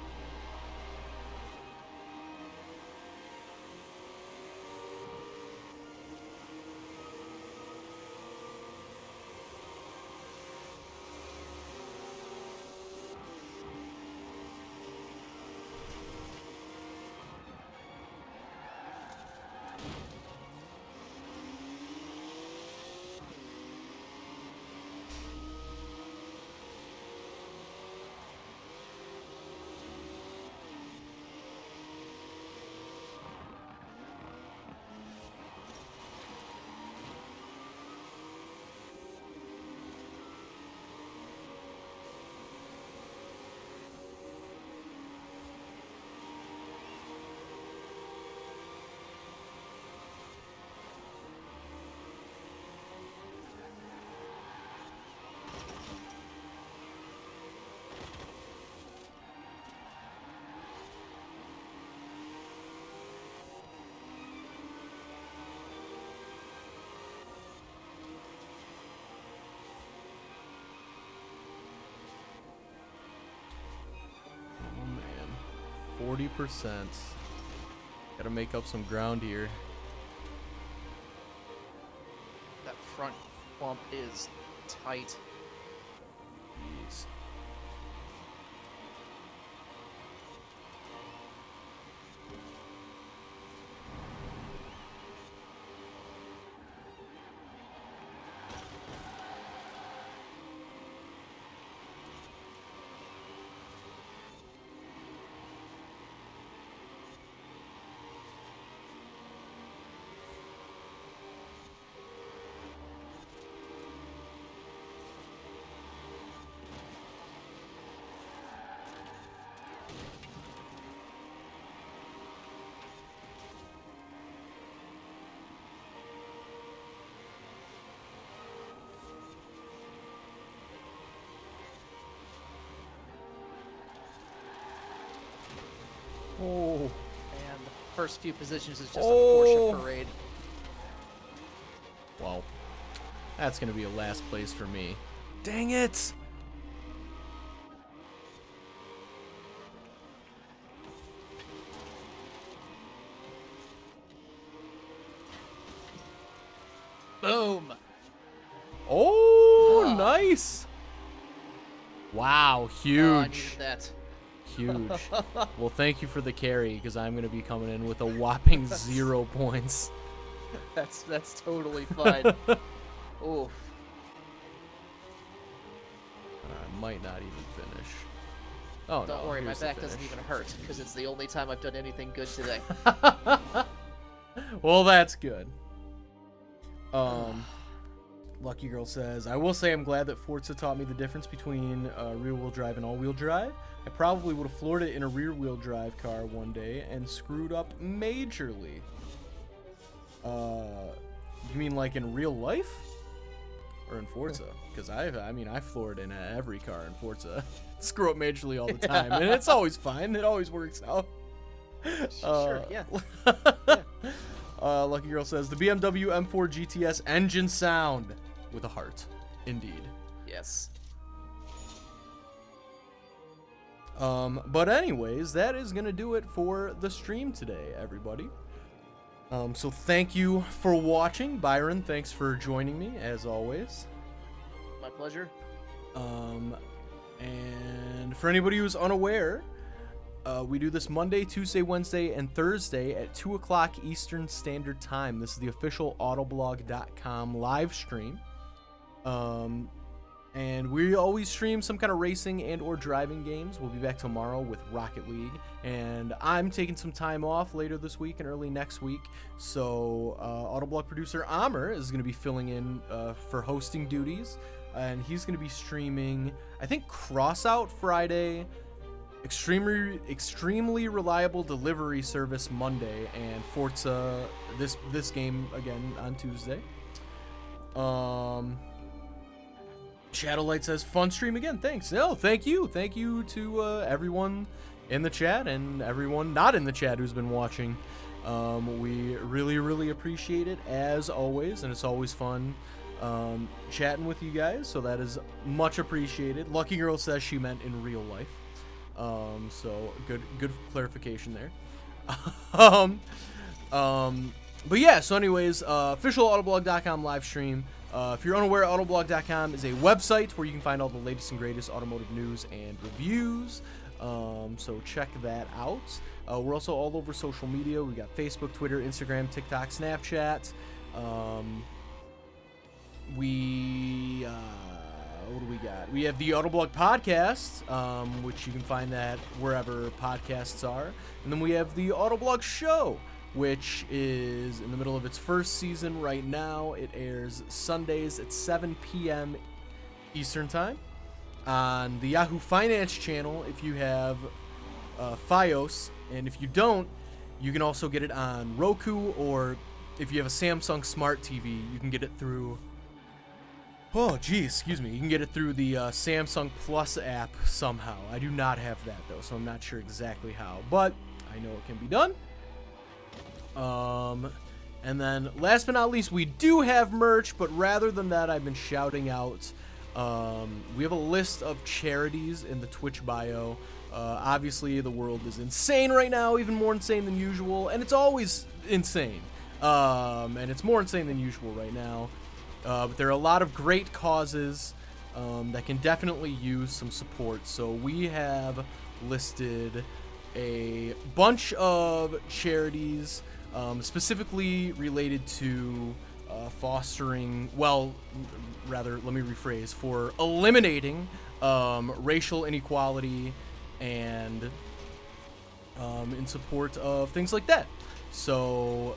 Oh, man. 40%. Gotta make up some ground here. That front bump is tight. Jeez. Oh. And the first few positions is just a Oh. Porsche parade. Well, that's gonna be a last place for me. Dang it! Boom. Oh, nice. Wow, Oh, I huge. needed that. Huge. Well, thank you for the carry, because I'm going to be coming in with a whopping 0 points. That's totally fine. Oof. I might not even finish. Oh, Don't no, worry, my here's the back doesn't finish. even hurt, because it's the only time I've done anything good today. Well, that's good. Lucky Girl says, I will say I'm glad that Forza taught me the difference between rear-wheel drive and all-wheel drive. I probably would have floored it in a rear-wheel drive car one day and screwed up majorly. You mean like in real life? Or in Forza? Because I floored in every car in Forza. Screw up majorly all the time, and it's always fine. It always works out. Sure, yeah. Lucky Girl says, the BMW M4 GTS engine sound with a heart. Indeed. Yes. But anyways, that is going to do it for the stream today, everybody. So thank you for watching. Byron, thanks for joining me, as always. My pleasure. And for anybody who's unaware, we do this Monday, Tuesday, Wednesday, and Thursday at 2 o'clock Eastern Standard Time. This is the official Autoblog.com live stream. And we always stream some kind of racing and or driving games. We'll be back tomorrow with Rocket League. And I'm taking some time off later this week and early next week. So Autoblog producer Amr is going to be filling in for hosting duties. And he's going to be streaming, I think, Crossout Friday, extremely reliable delivery service Monday, and Forza this game again on Tuesday. Shadowlight says, fun stream again. Thanks. No, thank you to everyone in the chat and everyone not in the chat who's been watching. We really appreciate it, as always, and it's always fun chatting with you guys, so that is much appreciated. Lucky Girl says she meant in real life. So good clarification there. But yeah, so anyways, official Autoblog.com live stream. If you're unaware, Autoblog.com is a website where you can find all the latest and greatest automotive news and reviews. So check that out. We're also all over social media. We got Facebook, Twitter, Instagram, TikTok, Snapchat. What do we got? We have the Autoblog podcast, which you can find that wherever podcasts are. And then we have the Autoblog show, which is in the middle of its first season right now. It airs Sundays at 7 p.m. Eastern Time on the Yahoo Finance channel if you have Fios. And if you don't, you can also get it on Roku, or if you have a Samsung Smart TV, you can get it through... Oh, geez, excuse me. You can get it through the Samsung Plus app somehow. I do not have that, though, so I'm not sure exactly how. But I know it can be done. And then, last but not least, we do have merch, but rather than that, I've been shouting out. We have a list of charities in the Twitch bio. Obviously, the world is insane right now, even more insane than usual, and it's always insane. And it's more insane than usual right now. But there are a lot of great causes that can definitely use some support. So we have listed a bunch of charities specifically related to fostering, well, rather, let me rephrase, for eliminating racial inequality and in support of things like that. So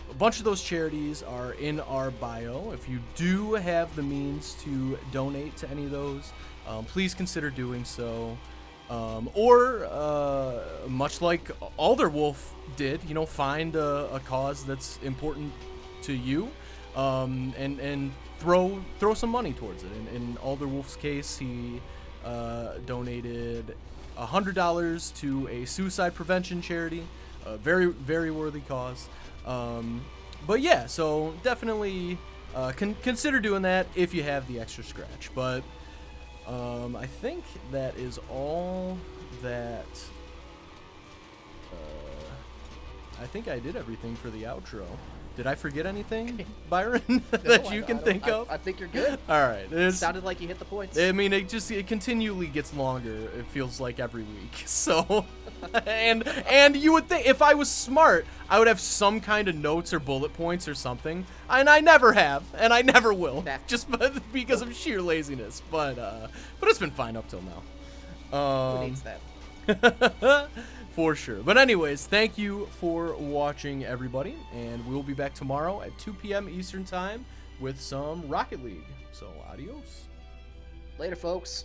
a bunch of those charities are in our bio. If you do have the means to donate to any of those, please consider doing so. Or much like Alderwolf did, find a cause that's important to you, and throw some money towards it. In Alderwolf's case, he donated $100 to a suicide prevention charity, a very, very worthy cause. But yeah, so definitely consider doing that if you have the extra scratch. But I think that is all that I think I did everything for the outro. Did I forget anything, Byron, that you can think of? I think you're good. All right. It sounded like you hit the points. I mean, it continually gets longer. It feels like every week. So, and you would think if I was smart, I would have some kind of notes or bullet points or something, and I never have, and I never will, just because of sheer laziness. But it's been fine up till now. Who needs that? For sure. But anyways, thank you for watching, everybody, and we'll be back tomorrow at 2 p.m. Eastern Time with some Rocket League. So, adios. Later, folks.